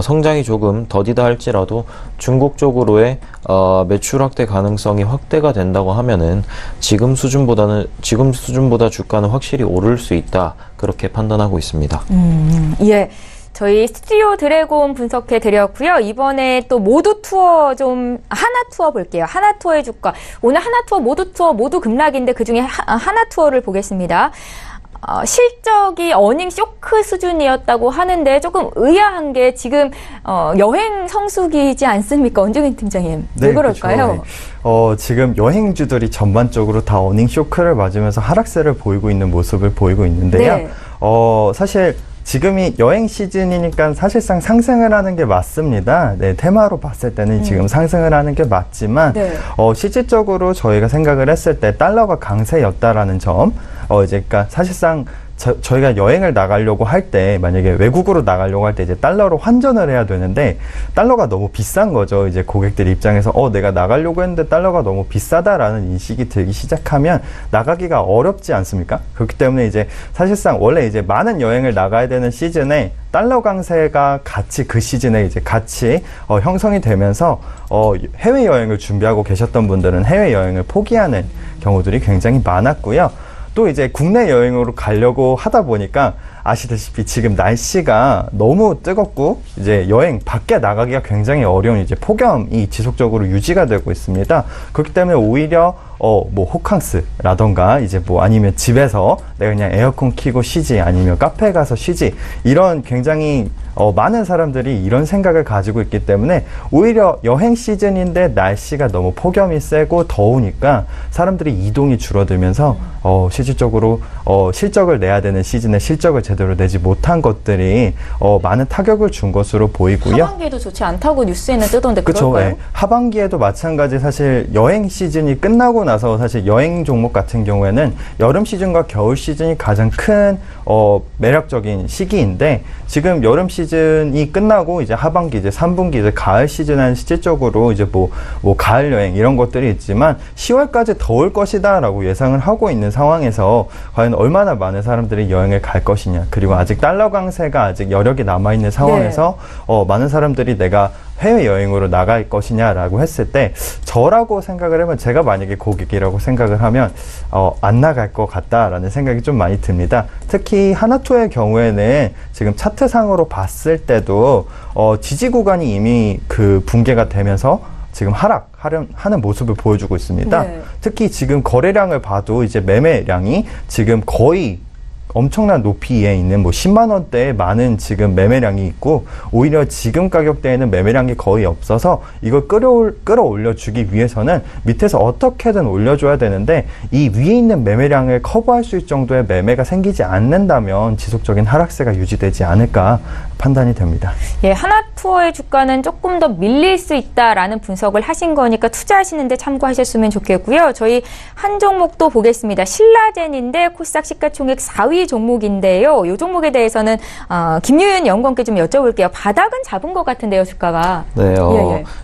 성장이 조금 더디다 할지라도 중국 쪽으로의 매출 확대 가능성이 확대가 된다고 하면은 지금 수준보다 주가는 확실히 오를 수 있다 그렇게 판단하고 있습니다. 예. 저희 스튜디오 드래곤 분석해 드렸고요. 이번에 또 모두 투어 하나 투어 볼게요. 하나 투어의 주가. 오늘 하나 투어 모두 급락인데 그중에 하나 투어를 보겠습니다. 실적이 어닝 쇼크 수준이었다고 하는데 조금 의아한 게 지금 여행 성수기지 않습니까? 원종인 팀장님. 네, 왜 그럴까요? 그렇죠. 지금 여행주들이 전반적으로 다 어닝 쇼크를 맞으면서 하락세를 보이고 있는 모습을 보이고 있는데요. 네. 사실 지금이 여행 시즌이니까 사실상 상승을 하는 게 맞습니다. 네, 테마로 봤을 때는 지금 상승을 하는 게 맞지만, 네. 실질적으로 저희가 생각을 했을 때 달러가 강세였다라는 점, 그러니까 사실상 저희가 여행을 나가려고 할 때 만약에 외국으로 나가려고 할 때 이제 달러로 환전을 해야 되는데 달러가 너무 비싼 거죠. 이제 고객들 입장에서 내가 나가려고 했는데 달러가 너무 비싸다라는 인식이 들기 시작하면 나가기가 어렵지 않습니까? 그렇기 때문에 이제 사실상 원래 이제 많은 여행을 나가야 되는 시즌에 달러 강세가 그 시즌에 이제 같이 형성이 되면서 해외 여행을 준비하고 계셨던 분들은 해외 여행을 포기하는 경우들이 굉장히 많았고요. 또 이제 국내 여행으로 가려고 하다 보니까 아시다시피 지금 날씨가 너무 뜨겁고 이제 여행 밖에 나가기가 굉장히 어려운 이제 폭염이 지속적으로 유지가 되고 있습니다. 그렇기 때문에 오히려 호캉스라던가 이제 아니면 집에서 내가 그냥 에어컨 켜고 쉬지 아니면 카페에 가서 쉬지 이런 굉장히 많은 사람들이 이런 생각을 가지고 있기 때문에 오히려 여행 시즌인데 날씨가 너무 폭염이 세고 더우니까 사람들이 이동이 줄어들면서 실질적으로 실적을 내야 되는 시즌에 실적을 제대로 내지 못한 것들이 많은 타격을 준 것으로 보이고요. 하반기에도 좋지 않다고 뉴스에는 뜨던데 그렇죠. 그럴까요? 네. 하반기에도 마찬가지 사실 여행 시즌이 끝나고 나서 사실 여행 종목 같은 경우에는 여름 시즌과 겨울 시즌이 가장 큰 매력적인 시기인데 지금 여름 시즌이 끝나고 이제 하반기 이제 3분기 이제 가을 시즌은 실질적으로 이제 가을 여행 이런 것들이 있지만 10월까지 더울 것이다라고 예상을 하고 있는 상황에서 과연 얼마나 많은 사람들이 여행을 갈 것이냐 그리고 아직 달러 강세가 아직 여력이 남아 있는 상황에서 네. 많은 사람들이 내가 해외여행으로 나갈 것이냐라고 했을 때 저라고 생각을 하면 제가 만약에 고객이라고 생각을 하면 안 나갈 것 같다라는 생각이 좀 많이 듭니다. 특히 하나투어의 경우에는 지금 차트상으로 봤을 때도 지지 구간이 이미 그 붕괴가 되면서 지금 하락하는 모습을 보여주고 있습니다. 네. 특히 지금 거래량을 봐도 이제 매매량이 지금 거의 엄청난 높이에 있는 10만 원대의 많은 지금 매매량이 있고 오히려 지금 가격대에는 매매량이 거의 없어서 이걸 끌어올려 주기 위해서는 밑에서 어떻게든 올려줘야 되는데 이 위에 있는 매매량을 커버할 수 있을 정도의 매매가 생기지 않는다면 지속적인 하락세가 유지되지 않을까 판단이 됩니다. 예, 하나투어의 주가는 조금 더 밀릴 수 있다라는 분석을 하신 거니까 투자하시는데 참고하셨으면 좋겠고요. 저희 한 종목도 보겠습니다. 신라젠인데 코스닥 시가총액 4위 5위 종목인데요. 이 종목에 대해서는 김유윤 연구원께 좀 여쭤볼게요. 바닥은 잡은 것 같은데요, 주가가. 네,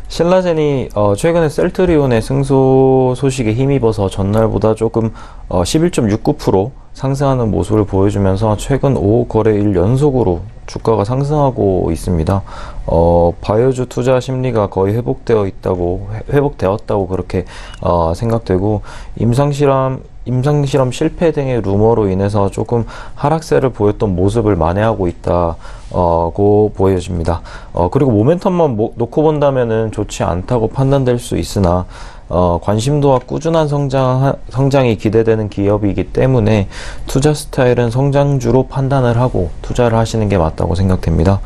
신라젠이 최근에 셀트리온의 승소 소식에 힘입어서 전날보다 조금 11.69% 상승하는 모습을 보여주면서 최근 5 거래일 연속으로 주가가 상승하고 있습니다. 바이오주 투자 심리가 거의 회복되었다고 그렇게 생각되고 임상실험 실패 등의 루머로 인해서 조금 하락세를 보였던 모습을 만회하고 있다고 보여집니다. 그리고 모멘텀만 놓고 본다면은 좋지 않다고 판단될 수 있으나 관심도와 꾸준한 성장이 기대되는 기업이기 때문에 투자 스타일은 성장주로 판단을 하고 투자를 하시는 게 맞다고 생각됩니다.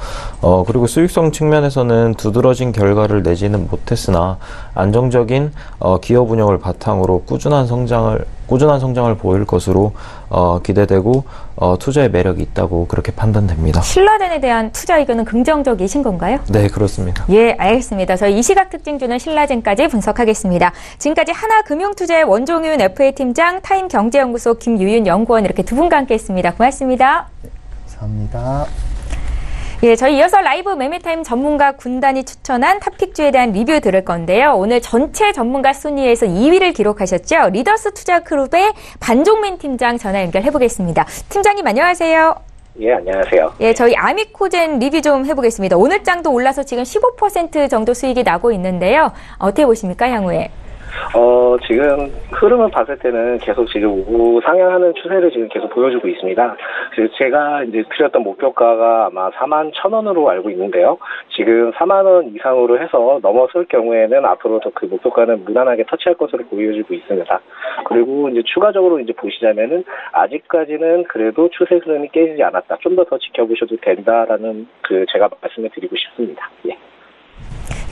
그리고 수익성 측면에서는 두드러진 결과를 내지는 못했으나 안정적인 기업 운영을 바탕으로 꾸준한 성장을 보일 것으로 기대되고 투자의 매력이 있다고 그렇게 판단됩니다. 신라젠에 대한 투자 의견은 긍정적이신 건가요? 네, 그렇습니다. 예, 알겠습니다. 저희 이 시각 특징주는 신라젠까지 분석하겠습니다. 지금까지 하나금융투자의 원종윤 FA 팀장, 타임경제연구소 김유윤 연구원 이렇게 두 분과 함께했습니다. 고맙습니다. 네, 감사합니다. 예, 저희 이어서 라이브 매매타임 전문가 군단이 추천한 탑픽주에 대한 리뷰 들을 건데요. 오늘 전체 전문가 순위에서 2위를 기록하셨죠. 리더스 투자그룹의 반종민 팀장 전화 연결해보겠습니다. 팀장님 안녕하세요. 예, 안녕하세요. 예, 저희 아미코젠 리뷰 좀 해보겠습니다. 오늘 장도 올라서 지금 15% 정도 수익이 나고 있는데요. 어떻게 보십니까, 향후에? 지금 흐름을 봤을 때는 계속 지금 상향하는 추세를 지금 계속 보여주고 있습니다. 제가 이제 드렸던 목표가가 아마 41,000원으로 알고 있는데요. 지금 40,000원 이상으로 해서 넘어설 경우에는 앞으로도 그 목표가는 무난하게 터치할 것으로 보여주고 있습니다. 그리고 이제 추가적으로 이제 보시자면은 아직까지는 그래도 추세 흐름이 깨지지 않았다. 좀 더 지켜보셔도 된다라는 제가 말씀을 드리고 싶습니다. 예.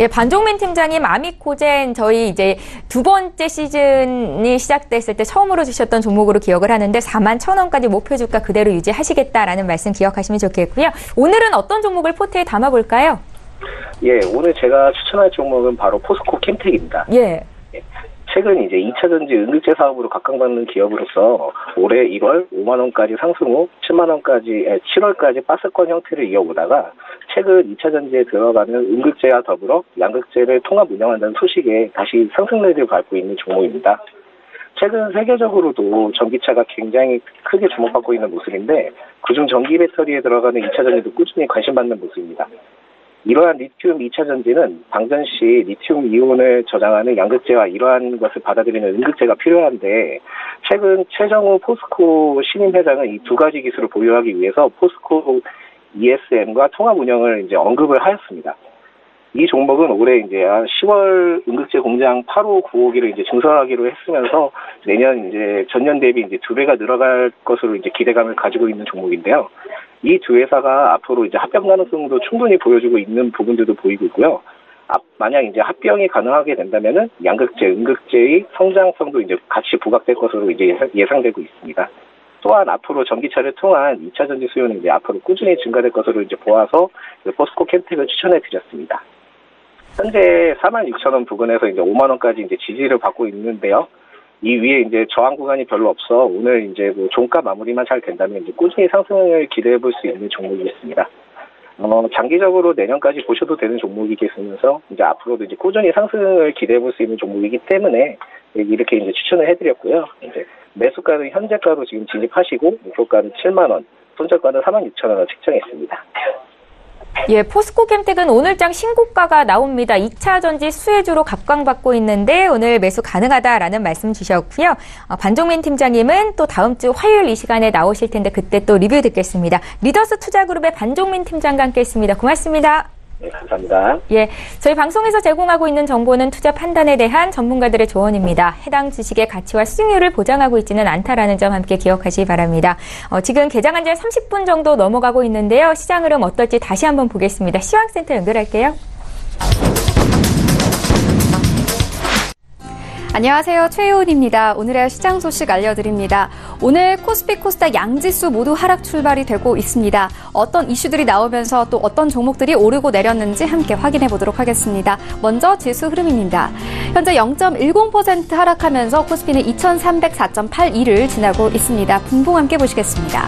예, 반종민 팀장님, 아미코젠 저희 이제 두 번째 시즌이 시작됐을 때 처음으로 주셨던 종목으로 기억을 하는데 41,000원까지 목표 주가 그대로 유지하시겠다라는 말씀 기억하시면 좋겠고요. 오늘은 어떤 종목을 포트에 담아볼까요? 예, 오늘 제가 추천할 종목은 바로 포스코 캠텍입니다. 예. 최근 이제 2차전지 응급제 사업으로 각광받는 기업으로서 올해 1월 5만 원까지 상승 후 7월까지 박스권 형태를 이어오다가 최근 2차전지에 들어가는 응급제와 더불어 양극재를 통합 운영한다는 소식에 다시 상승 랠리를 밟고 있는 종목입니다. 최근 세계적으로도 전기차가 굉장히 크게 주목받고 있는 모습인데 그중 전기 배터리에 들어가는 2차전지도 꾸준히 관심받는 모습입니다. 이러한 리튬 2차전지는 방전 시 리튬 이온을 저장하는 양극재와 이러한 것을 받아들이는 응급제가 필요한데 최근 최정우 포스코 신임 회장은 이 두 가지 기술을 보유하기 위해서 포스코 ESM과 통합 운영을 이제 언급을 하였습니다. 이 종목은 올해 이제 10월 응급제 공장 8호 9호기를 이제 증설하기로 했으면서 내년 이제 전년 대비 이제 2배가 늘어갈 것으로 이제 기대감을 가지고 있는 종목인데요. 이 두 회사가 앞으로 이제 합병 가능성도 충분히 보여주고 있는 부분들도 보이고 있고요. 만약 이제 합병이 가능하게 된다면은 양극재, 응급제의 성장성도 이제 같이 부각될 것으로 이제 예상되고 있습니다. 또한 앞으로 전기차를 통한 2차 전지 수요는 이제 앞으로 꾸준히 증가될 것으로 이제 보아서 포스코 캠텍을 추천해 드렸습니다. 현재 46,000원 부근에서 이제 5만 원까지 이제 지지를 받고 있는데요. 이 위에 이제 저항 구간이 별로 없어 오늘 이제 종가 마무리만 잘 된다면 이제 꾸준히 상승을 기대해 볼 수 있는 종목이겠습니다. 장기적으로 내년까지 보셔도 되는 종목이겠으면서 이제 앞으로도 이제 꾸준히 상승을 기대해 볼 수 있는 종목이기 때문에 이렇게 이제 추천을 해드렸고요. 이제 매수가는 현재가로 지금 진입하시고 목표가는 7만 원, 손절가는 46,000원을 책정했습니다. 예, 포스코 캠텍은 오늘장 신고가가 나옵니다. 2차 전지 수혜주로 각광받고 있는데 오늘 매수 가능하다라는 말씀 주셨고요. 반종민 팀장님은 또 다음 주 화요일 이 시간에 나오실 텐데 그때 또 리뷰 듣겠습니다. 리더스 투자그룹의 반종민 팀장과 함께했습니다. 고맙습니다. 네, 감사합니다. 예, 저희 방송에서 제공하고 있는 정보는 투자 판단에 대한 전문가들의 조언입니다. 해당 주식의 가치와 수익률을 보장하고 있지는 않다라는 점 함께 기억하시기 바랍니다. 지금 개장한 지 30분 정도 넘어가고 있는데요. 시장 흐름 어떨지 다시 한번 보겠습니다. 시황센터 연결할게요. 안녕하세요. 최혜원입니다. 오늘의 시장 소식 알려드립니다. 오늘 코스피, 코스닥 양지수 모두 하락 출발이 되고 있습니다. 어떤 이슈들이 나오면서 또 어떤 종목들이 오르고 내렸는지 함께 확인해 보도록 하겠습니다. 먼저 지수 흐름입니다. 현재 0.10% 하락하면서 코스피는 2304.82를 지나고 있습니다. 분봉 함께 보시겠습니다.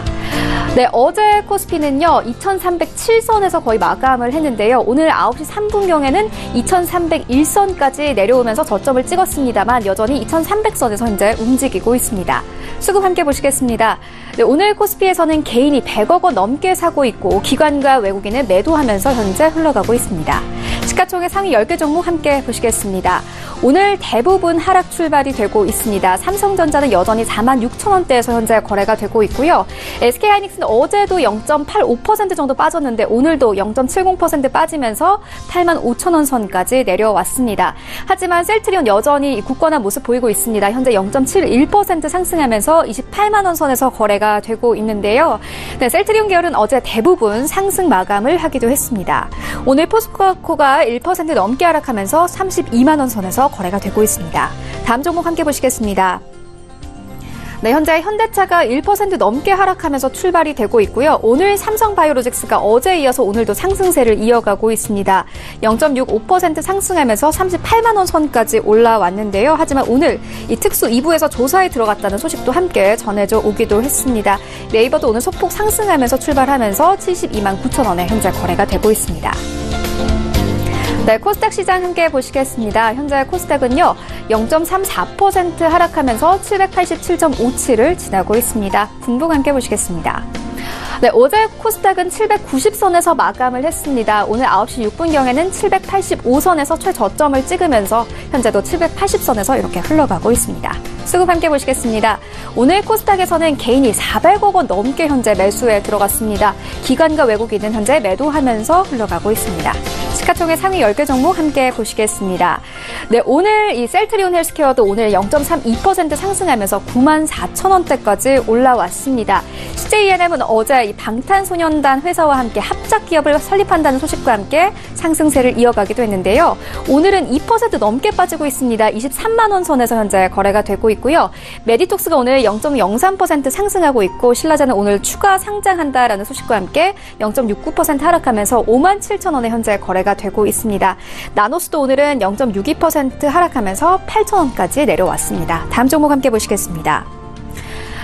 네, 어제 코스피는요, 2307선에서 거의 마감을 했는데요. 오늘 9시 3분경에는 2301선까지 내려오면서 저점을 찍었습니다만 여전히 2300선에서 현재 움직이고 있습니다. 수급 함께 보시겠습니다. 네, 오늘 코스피에서는 개인이 100억 원 넘게 사고 있고 기관과 외국인은 매도하면서 현재 흘러가고 있습니다. 시가총액 상위 10개 종목 함께 보시겠습니다. 오늘 대부분 하락 출발이 되고 있습니다. 삼성전자는 여전히 46,000원대에서 현재 거래가 되고 있고요. SK하이닉스는 어제도 0.85% 정도 빠졌는데 오늘도 0.70% 빠지면서 85,000원 선까지 내려왔습니다. 하지만 셀트리온 여전히 굳건한 모습 보이고 있습니다. 현재 0.71% 상승하면서 28만 원 선에서 거래가 되고 있는데요. 네, 셀트리온 계열은 어제 대부분 상승 마감을 하기도 했습니다. 오늘 포스코가 1% 넘게 하락하면서 32만 원 선에서 거래가 되고 있습니다. 다음 종목 함께 보시겠습니다. 네, 현재 현대차가 1% 넘게 하락하면서 출발이 되고 있고요. 오늘 삼성바이오로직스가 어제에 이어서 오늘도 상승세를 이어가고 있습니다. 0.65% 상승하면서 38만 원 선까지 올라왔는데요. 하지만 오늘 이 특수 2부에서 조사에 들어갔다는 소식도 함께 전해져 오기도 했습니다. 네이버도 오늘 소폭 상승하면서 출발하면서 72만 9천 원에 현재 거래가 되고 있습니다. 네, 코스닥 시장 함께 보시겠습니다. 현재 코스닥은요, 0.34% 하락하면서 787.57을 지나고 있습니다. 분봉 함께 보시겠습니다. 네, 어제 코스닥은 790선에서 마감을 했습니다. 오늘 9시 6분경에는 785선에서 최저점을 찍으면서 현재도 780선에서 이렇게 흘러가고 있습니다. 수급 함께 보시겠습니다. 오늘 코스닥에서는 개인이 400억 원 넘게 현재 매수에 들어갔습니다. 기관과 외국인은 현재 매도하면서 흘러가고 있습니다. 시가총액 상위 10개 종목 함께 보시겠습니다. 네, 오늘 이 셀트리온 헬스케어도 오늘 0.32% 상승하면서 94,000원대까지 올라왔습니다. CJENM은 어제 이 방탄소년단 회사와 함께 합작 기업을 설립한다는 소식과 함께 상승세를 이어가기도 했는데요. 오늘은 2% 넘게 빠지고 있습니다. 23만 원 선에서 현재 거래가 되고 있고요. 메디톡스가 오늘 0.03% 상승하고 있고 신라제는 오늘 추가 상장한다라는 소식과 함께 0.69% 하락하면서 57,000원에 현재 거래가 되고 있습니다. 나노스도 오늘은 0.62% 하락하면서 8,000원까지 내려왔습니다. 다음 종목 함께 보시겠습니다.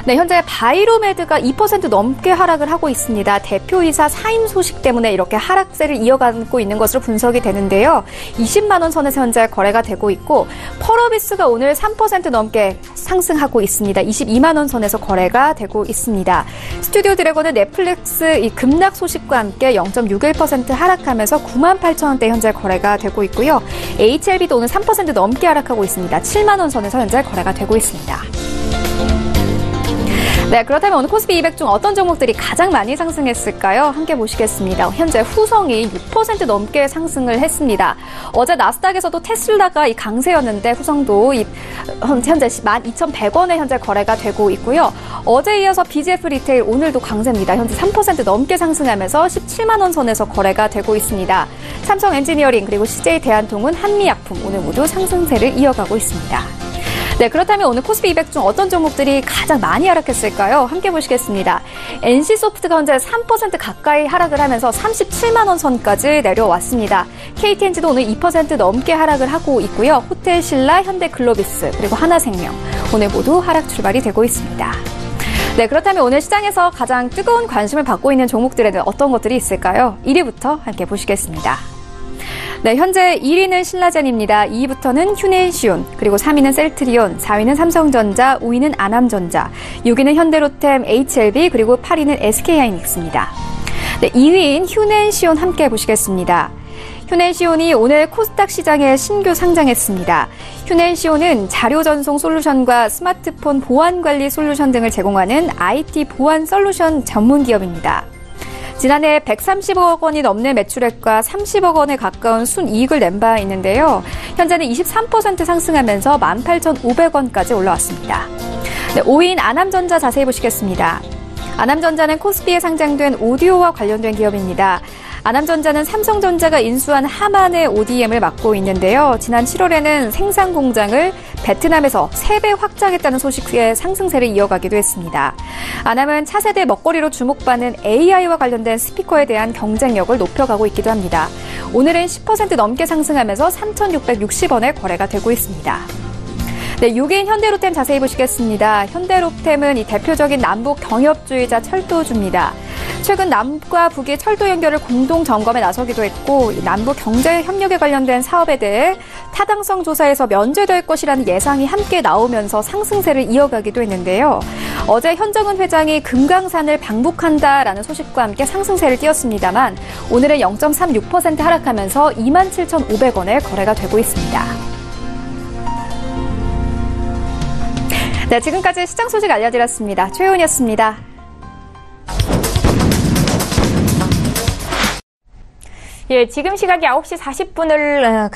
네, 현재 바이로메드가 2% 넘게 하락을 하고 있습니다. 대표이사 사임 소식 때문에 이렇게 하락세를 이어가고 있는 것으로 분석이 되는데요. 20만 원 선에서 현재 거래가 되고 있고 펄어비스가 오늘 3% 넘게 상승하고 있습니다. 22만 원 선에서 거래가 되고 있습니다. 스튜디오 드래곤은 넷플릭스 이 급락 소식과 함께 0.61% 하락하면서 98,000원대 현재 거래가 되고 있고요. HLB도 오늘 3% 넘게 하락하고 있습니다. 7만 원 선에서 현재 거래가 되고 있습니다. 네, 그렇다면 오늘 코스피 200 중 어떤 종목들이 가장 많이 상승했을까요? 함께 보시겠습니다. 현재 후성이 6% 넘게 상승을 했습니다. 어제 나스닥에서도 테슬라가 이 강세였는데 후성도 현재 12,100원에 현재 거래가 되고 있고요. 어제 이어서 BGF 리테일 오늘도 강세입니다. 현재 3% 넘게 상승하면서 17만 원 선에서 거래가 되고 있습니다. 삼성 엔지니어링 그리고 CJ 대한통운 한미약품 오늘 모두 상승세를 이어가고 있습니다. 네, 그렇다면 오늘 코스피 200 중 어떤 종목들이 가장 많이 하락했을까요? 함께 보시겠습니다. NC소프트가 현재 3% 가까이 하락을 하면서 37만 원 선까지 내려왔습니다. KTNG도 오늘 2% 넘게 하락을 하고 있고요. 호텔신라, 현대글로비스, 그리고 하나생명 오늘 모두 하락 출발이 되고 있습니다. 네, 그렇다면 오늘 시장에서 가장 뜨거운 관심을 받고 있는 종목들에는 어떤 것들이 있을까요? 1위부터 함께 보시겠습니다. 네, 현재 1위는 신라젠입니다. 2위부터는 휴네시온, 그리고 3위는 셀트리온, 4위는 삼성전자, 5위는 아남전자, 6위는 현대로템, HLB, 그리고 8위는 SK하이닉스입니다. 네, 2위인 휴네시온 함께 보시겠습니다. 휴네시온이 오늘 코스닥 시장에 신규 상장했습니다. 휴네시온은 자료 전송 솔루션과 스마트폰 보안 관리 솔루션 등을 제공하는 IT 보안 솔루션 전문 기업입니다. 지난해 130억 원이 넘는 매출액과 30억 원에 가까운 순이익을 낸 바 있는데요. 현재는 23% 상승하면서 18,500원까지 올라왔습니다. 네, 5위인 아남전자 자세히 보시겠습니다. 아남전자는 코스피에 상장된 오디오와 관련된 기업입니다. 아남전자는 삼성전자가 인수한 하만의 ODM을 맡고 있는데요. 지난 7월에는 생산 공장을 베트남에서 3배 확장했다는 소식에 상승세를 이어가기도 했습니다. 아남은 차세대 먹거리로 주목받는 AI와 관련된 스피커에 대한 경쟁력을 높여가고 있기도 합니다. 오늘은 10% 넘게 상승하면서 3,660원에 거래가 되고 있습니다. 네, 6인 현대로템 자세히 보시겠습니다. 현대로템은 이 대표적인 남북 경협주의자 철도주입니다. 최근 남과 북의 철도 연결을 공동 점검에 나서기도 했고 남북 경제 협력에 관련된 사업에 대해 타당성 조사에서 면제될 것이라는 예상이 함께 나오면서 상승세를 이어가기도 했는데요. 어제 현정은 회장이 금강산을 방북한다라는 소식과 함께 상승세를 띄웠습니다만 오늘은 0.36% 하락하면서 27,500원에 거래가 되고 있습니다. 네, 지금까지 시장 소식 알려드렸습니다. 최은이었습니다. 예, 지금 시각이 9시 40분을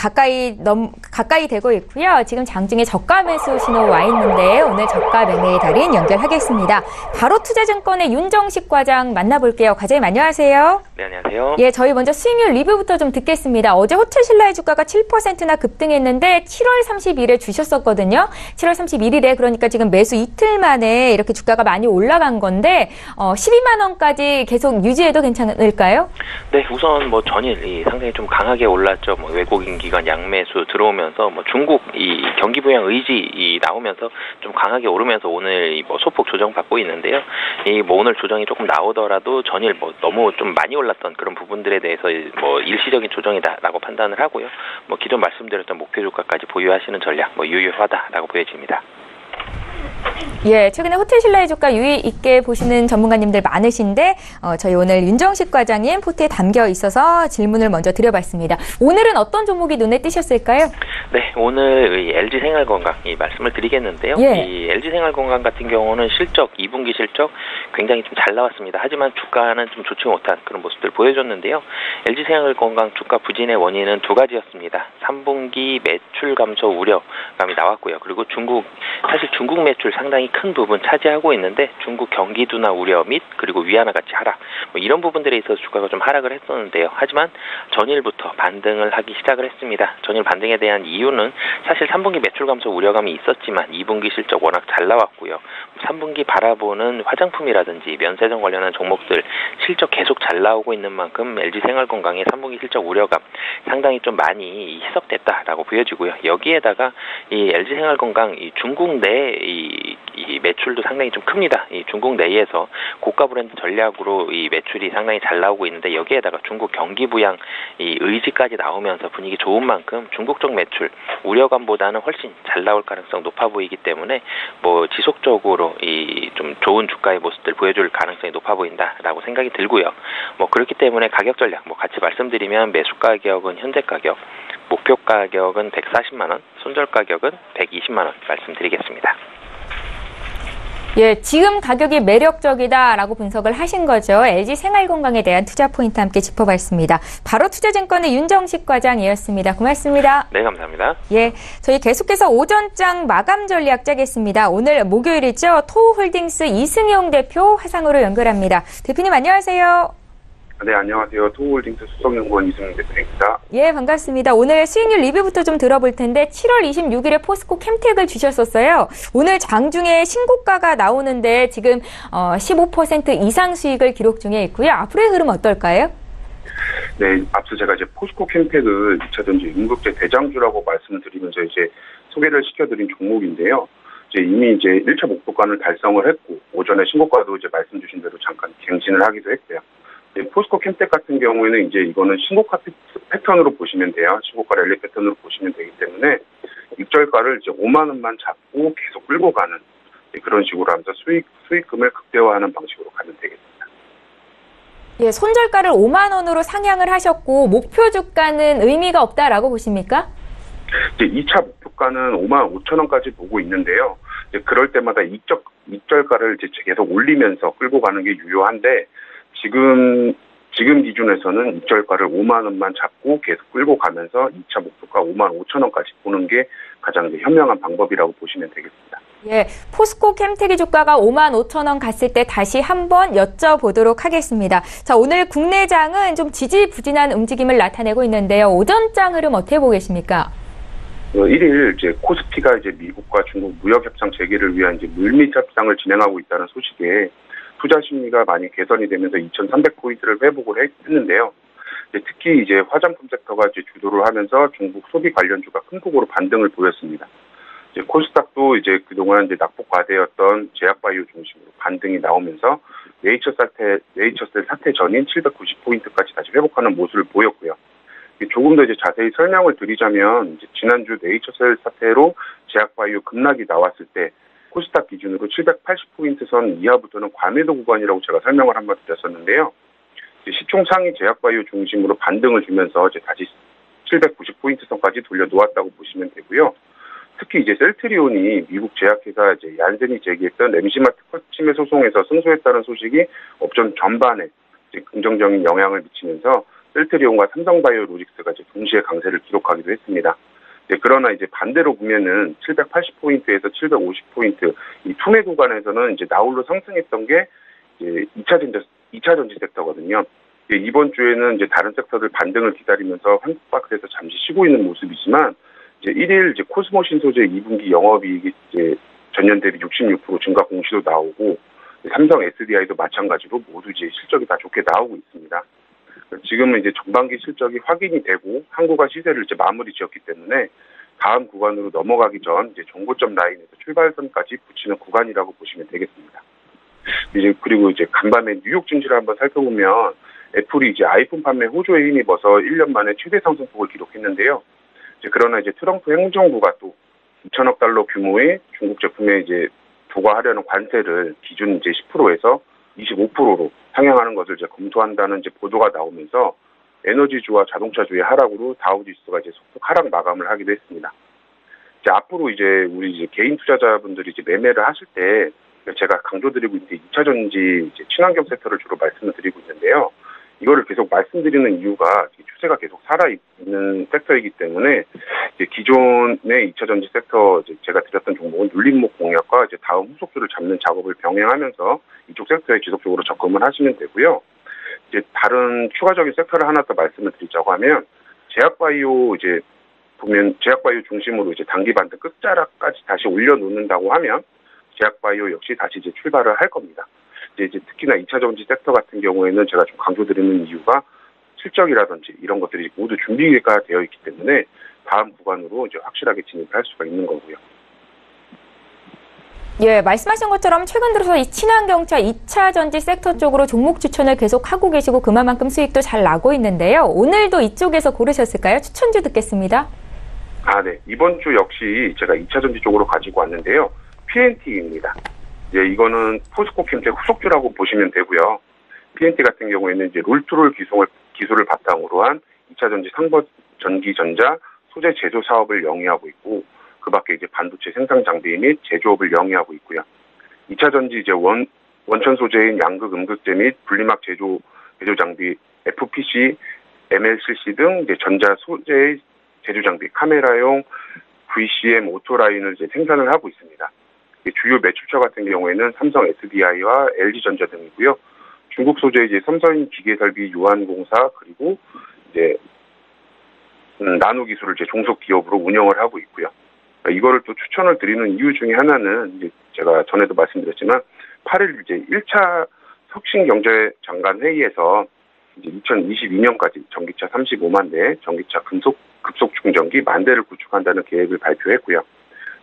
가까이 되고 있고요. 지금 장중에 저가 매수 신호 와 있는데 오늘 저가 매매의 달인 연결하겠습니다. 바로투자증권의 윤정식 과장 만나볼게요. 과장님 안녕하세요. 네, 안녕하세요. 예, 저희 먼저 수익률 리뷰부터 좀 듣겠습니다. 어제 호텔신라의 주가가 7%나 급등했는데 7월 30일에 주셨었거든요. 7월 31일에 그러니까 지금 매수 이틀 만에 이렇게 주가가 많이 올라간 건데 12만 원까지 계속 유지해도 괜찮을까요? 네, 우선 전일 상당히 좀 강하게 올랐죠. 외국인 기관 양매수 들어오면서 중국 이 경기 부양 의지 나오면서 좀 강하게 오르면서 오늘 소폭 조정 받고 있는데요. 오늘 조정이 조금 나오더라도 전일 너무 좀 많이 올랐던 그런 부분들에 대해서 일시적인 조정이다라고 판단을 하고요. 기존 말씀드렸던 목표 주가까지 보유하시는 전략 유효하다라고 보여집니다. 예, 최근에 호텔신라의 주가 유의 있게 보시는 전문가님들 많으신데 저희 오늘 윤정식 과장님 포트에 담겨 있어서 질문을 먼저 드려봤습니다. 오늘은 어떤 종목이 눈에 띄셨을까요? 네, 오늘 LG생활건강 말씀을 드리겠는데요. 예. 이 LG생활건강 같은 경우는 실적 2분기 실적 굉장히 좀 잘 나왔습니다. 하지만 주가는 좀 좋지 못한 그런 모습들 보여줬는데요. LG생활건강 주가 부진의 원인은 두 가지였습니다. 3분기 매출 감소 우려감이 나왔고요. 그리고 사실 중국 매출 상당히 큰 부분 차지하고 있는데 중국 경기 둔화 우려 및 그리고 위안화 가치 하락 이런 부분들에 있어서 주가가 좀 하락을 했었는데요. 하지만 전일부터 반등을 하기 시작을 했습니다. 전일 반등에 대한 이유는 사실 3분기 매출 감소 우려감이 있었지만 2분기 실적 워낙 잘 나왔고요. 3분기 바라보는 화장품이라든지 면세점 관련한 종목들 실적 계속 잘 나오고 있는 만큼 LG생활건강의 3분기 실적 우려감 상당히 좀 많이 희석됐다라고 보여지고요. 여기에다가 이 LG생활건강 중국 내 이 매출도 상당히 좀 큽니다. 이 중국 내에서 고가 브랜드 전략으로 이 매출이 상당히 잘 나오고 있는데 여기에다가 중국 경기 부양 이 의지까지 나오면서 분위기 좋은 만큼 중국 쪽 매출 우려감보다는 훨씬 잘 나올 가능성 높아 보이기 때문에 지속적으로 이 좀 좋은 주가의 모습들 보여줄 가능성이 높아 보인다라고 생각이 들고요. 그렇기 때문에 가격 전략 같이 말씀드리면 매수 가격은 현재 가격, 목표 가격은 140만 원, 손절 가격은 120만 원 말씀드리겠습니다. 예, 지금 가격이 매력적이다라고 분석을 하신 거죠. LG생활건강에 대한 투자 포인트 함께 짚어봤습니다. 바로투자증권의 윤정식 과장이었습니다. 고맙습니다. 네, 감사합니다. 예, 저희 계속해서 오전장 마감 전략 짜겠습니다. 오늘 목요일이죠. 토우홀딩스 이승용 대표 화상으로 연결합니다. 대표님 안녕하세요. 네, 안녕하세요. 토우홀딩스 수석연구원 이승용 대표입니다. 예, 반갑습니다. 오늘 수익률 리뷰부터 좀 들어볼 텐데 7월 26일에 포스코 캠텍을 주셨었어요. 오늘 장중에 신고가가 나오는데 지금 15% 이상 수익을 기록 중에 있고요. 앞으로의 흐름 어떨까요? 네, 앞서 제가 이제 포스코 캠텍을 2차전지 응급제 대장주라고 말씀을 드리면서 이제 소개를 시켜드린 종목인데요. 이미 1차 목표가를 달성을 했고 오전에 신고가도 말씀 주신 대로 잠깐 갱신을 하기도 했고요. 포스코 캠텍 같은 경우에는 이거는 신고가 패턴으로 보시면 돼요. 신고가 랠리 패턴으로 보시면 되기 때문에 익절가를 5만 원만 잡고 계속 끌고 가는 그런 식으로 하면서 수익금을 극대화하는 방식으로 가면 되겠습니다. 예, 손절가를 5만 원으로 상향을 하셨고 목표 주가는 의미가 없다라고 보십니까? 2차 목표가는 5만 5천 원까지 보고 있는데요. 그럴 때마다 익절가를 계속 올리면서 끌고 가는 게 유효한데 지금 지금 기준에서는 입절가를 5만 원만 잡고 계속 끌고 가면서 2차 목표가 5만 5천 원까지 보는 게 가장 이제 현명한 방법이라고 보시면 되겠습니다. 예, 포스코 캠테기 주가가 5만 5천 원 갔을 때 다시 한번 여쭤보도록 하겠습니다. 자, 오늘 국내장은 좀 지지부진한 움직임을 나타내고 있는데요. 오전장 흐름 어떻게 보고 계십니까? 1일 이제 코스피가 이제 미국과 중국 무역 협상 재개를 위한 이제 물밑 협상을 진행하고 있다는 소식에 투자 심리가 많이 개선이 되면서 2,300포인트를 회복을 했는데요. 특히 이제 화장품 섹터가 이제 주도를 하면서 중국 소비 관련주가 큰 폭으로 반등을 보였습니다. 이제 코스닥도 이제 그동안 이제 낙폭 과대였던 제약바이오 중심으로 반등이 나오면서 네이처셀 사태 전인 790포인트까지 다시 회복하는 모습을 보였고요. 조금 더 이제 자세히 설명을 드리자면 이제 지난주 네이처셀 사태로 제약바이오 급락이 나왔을 때 코스닥 기준으로 780포인트 선 이하부터는 과매도 구간이라고 제가 설명을 한번 드렸었는데요. 시총 상위 제약바이오 중심으로 반등을 주면서 이제 다시 790포인트 선까지 돌려놓았다고 보시면 되고요. 특히 이제 셀트리온이 미국 제약회사 이제 얀센이 제기했던 램시마트 침해 소송에서 승소했다는 소식이 업종 전반에 이제 긍정적인 영향을 미치면서 셀트리온과 삼성바이오로직스가 이제 동시에 강세를 기록하기도 했습니다. 그러나 이제 반대로 보면은 780포인트에서 750포인트 이 투매 구간에서는 이제 나홀로 상승했던 게 이제 2차 전지 섹터거든요. 이번 주에는 이제 다른 섹터들 반등을 기다리면서 한국박스에서 잠시 쉬고 있는 모습이지만 이제 1일 이제 코스모 신소재 2분기 영업이익이 이제 전년 대비 66% 증가 공시도 나오고 삼성 SDI도 마찬가지로 모두 이제 실적이 다 좋게 나오고 있습니다. 지금은 이제 전반기 실적이 확인이 되고 항구가 시세를 이제 마무리 지었기 때문에 다음 구간으로 넘어가기 전 이제 정고점 라인에서 출발선까지 붙이는 구간이라고 보시면 되겠습니다. 이제 그리고 이제 간밤에 뉴욕 증시를 한번 살펴보면 애플이 이제 아이폰 판매 호조에 힘입어서 1년 만에 최대 상승폭을 기록했는데요. 그러나 이제 트럼프 행정부가 또 2천억 달러 규모의 중국 제품에 이제 부과하려는 관세를 기준 이제 10%에서 25%로 상향하는 것을 이제 검토한다는 이제 보도가 나오면서 에너지주와 자동차주의 하락으로 다우지수가 이제 소폭 하락 마감을 하기도 했습니다. 이제 앞으로 이제 우리 이제 개인 투자자분들이 이제 매매를 하실 때 제가 강조드리고 있는 2차 전지 이제 친환경 섹터를 주로 말씀을 드리고 있는데요. 이거를 계속 말씀드리는 이유가 추세가 계속 살아있는 섹터이기 때문에 이제 기존의 2차 전지 섹터 제가 드렸던 종목은 눌림목 공략과 이제 다음 후속주를 잡는 작업을 병행하면서 이쪽 섹터에 지속적으로 접근을 하시면 되고요. 이제 다른 추가적인 섹터를 하나 더 말씀을 드리자고 하면 제약바이오 이제 보면 제약바이오 중심으로 이제 단기 반등 끝자락까지 다시 올려놓는다고 하면 제약바이오 역시 다시 이제 출발을 할 겁니다. 이제 특히나 2차 전지 섹터 같은 경우에는 제가 좀 강조드리는 이유가 실적이라든지 이런 것들이 모두 준비가 되어 있기 때문에 다음 구간으로 이제 확실하게 진입할 수가 있는 거고요. 예, 말씀하신 것처럼 최근 들어서 이 친환경차 2차 전지 섹터 쪽으로 종목 추천을 계속 하고 계시고 그만큼 수익도 잘 나고 있는데요. 오늘도 이쪽에서 고르셨을까요? 추천주 듣겠습니다. 네. 이번 주 역시 제가 2차 전지 쪽으로 가지고 왔는데요. PNT입니다. 이거는 포스코 캠텍 후속주라고 보시면 되고요. PNT 같은 경우에는 이제 롤투롤 기술을 바탕으로 한 2차 전지 상버 전기전자 소재 제조 사업을 영위하고 있고, 그 밖에 이제 반도체 생산 장비 및 제조업을 영위하고 있고요. 2차 전지 이제 원천 소재인 양극, 음극재 및 분리막 제조 장비, FPC, MLCC 등 이제 전자 소재 제조 장비, 카메라용 VCM 오토라인을 이제 생산을 하고 있습니다. 주요 매출처 같은 경우에는 삼성 SDI와 LG전자 등이고요. 중국 소재 이제 삼성 기계설비 유한공사 그리고 이제 나노 기술을 이제 종속 기업으로 운영을 하고 있고요. 이거를 또 추천을 드리는 이유 중에 하나는 이제 제가 전에도 말씀드렸지만 8일 이제 1차 혁신경제장관 회의에서 이제 2022년까지 전기차 35만 대, 전기차 급속 충전기 10,000대를 구축한다는 계획을 발표했고요.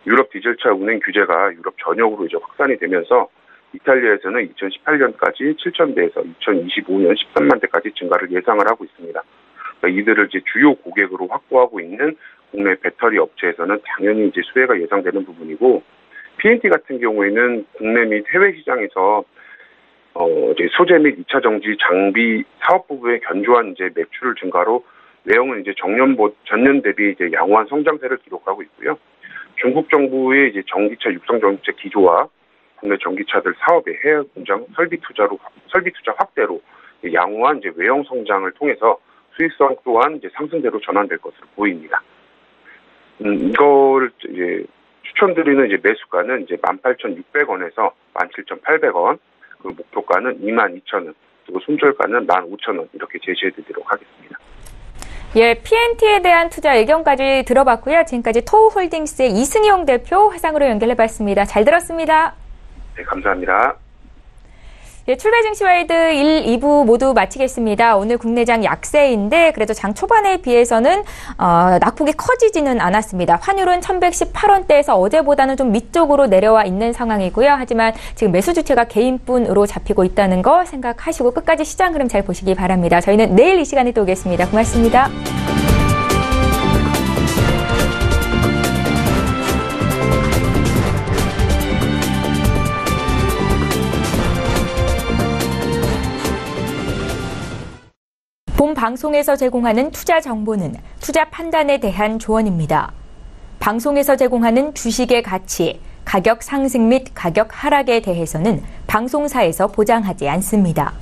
유럽 디젤차 운행 규제가 유럽 전역으로 이제 확산이 되면서 이탈리아에서는 2018년까지 7,000대에서 2025년 13만 대까지 증가를 예상을 하고 있습니다. 그러니까 이들을 이제 주요 고객으로 확보하고 있는 국내 배터리 업체에서는 당연히 이제 수혜가 예상되는 부분이고, PNT 같은 경우에는 국내 및 해외 시장에서 이제 소재 및 2차 전지 장비 사업 부분의 견조한 이제 매출 증가로 내용은 이제 전년 대비 이제 양호한 성장세를 기록하고 있고요. 중국 정부의 이제 전기차 육성 정책 기조와 국내 전기차들 사업의 해외 공장 설비 투자 확대로 양호한 이제 외형 성장을 통해서 수익성 또한 이제 상승대로 전환될 것으로 보입니다. 이걸 이제 추천드리는 이제 매수가는 이제 18,600원에서 17,800원, 그 목표가는 22,000원, 그리고 손절가는 15,000원 이렇게 제시해드리도록 하겠습니다. 예, PNT에 대한 투자 의견까지 들어봤고요. 지금까지 토우홀딩스의 이승용 대표 화상으로 연결해봤습니다. 잘 들었습니다. 네, 감사합니다. 예, 출발 증시와이드 1, 2부 모두 마치겠습니다. 오늘 국내장 약세인데 그래도 장 초반에 비해서는 낙폭이 커지지는 않았습니다. 환율은 1118원대에서 어제보다는 좀 밑쪽으로 내려와 있는 상황이고요. 하지만 지금 매수 주체가 개인분으로 잡히고 있다는 거 생각하시고 끝까지 시장 흐름 잘 보시기 바랍니다. 저희는 내일 이 시간에 또 오겠습니다. 고맙습니다. 본 방송에서 제공하는 투자 정보는 투자 판단에 대한 조언입니다. 방송에서 제공하는 주식의 가치, 가격 상승 및 가격 하락에 대해서는 방송사에서 보장하지 않습니다.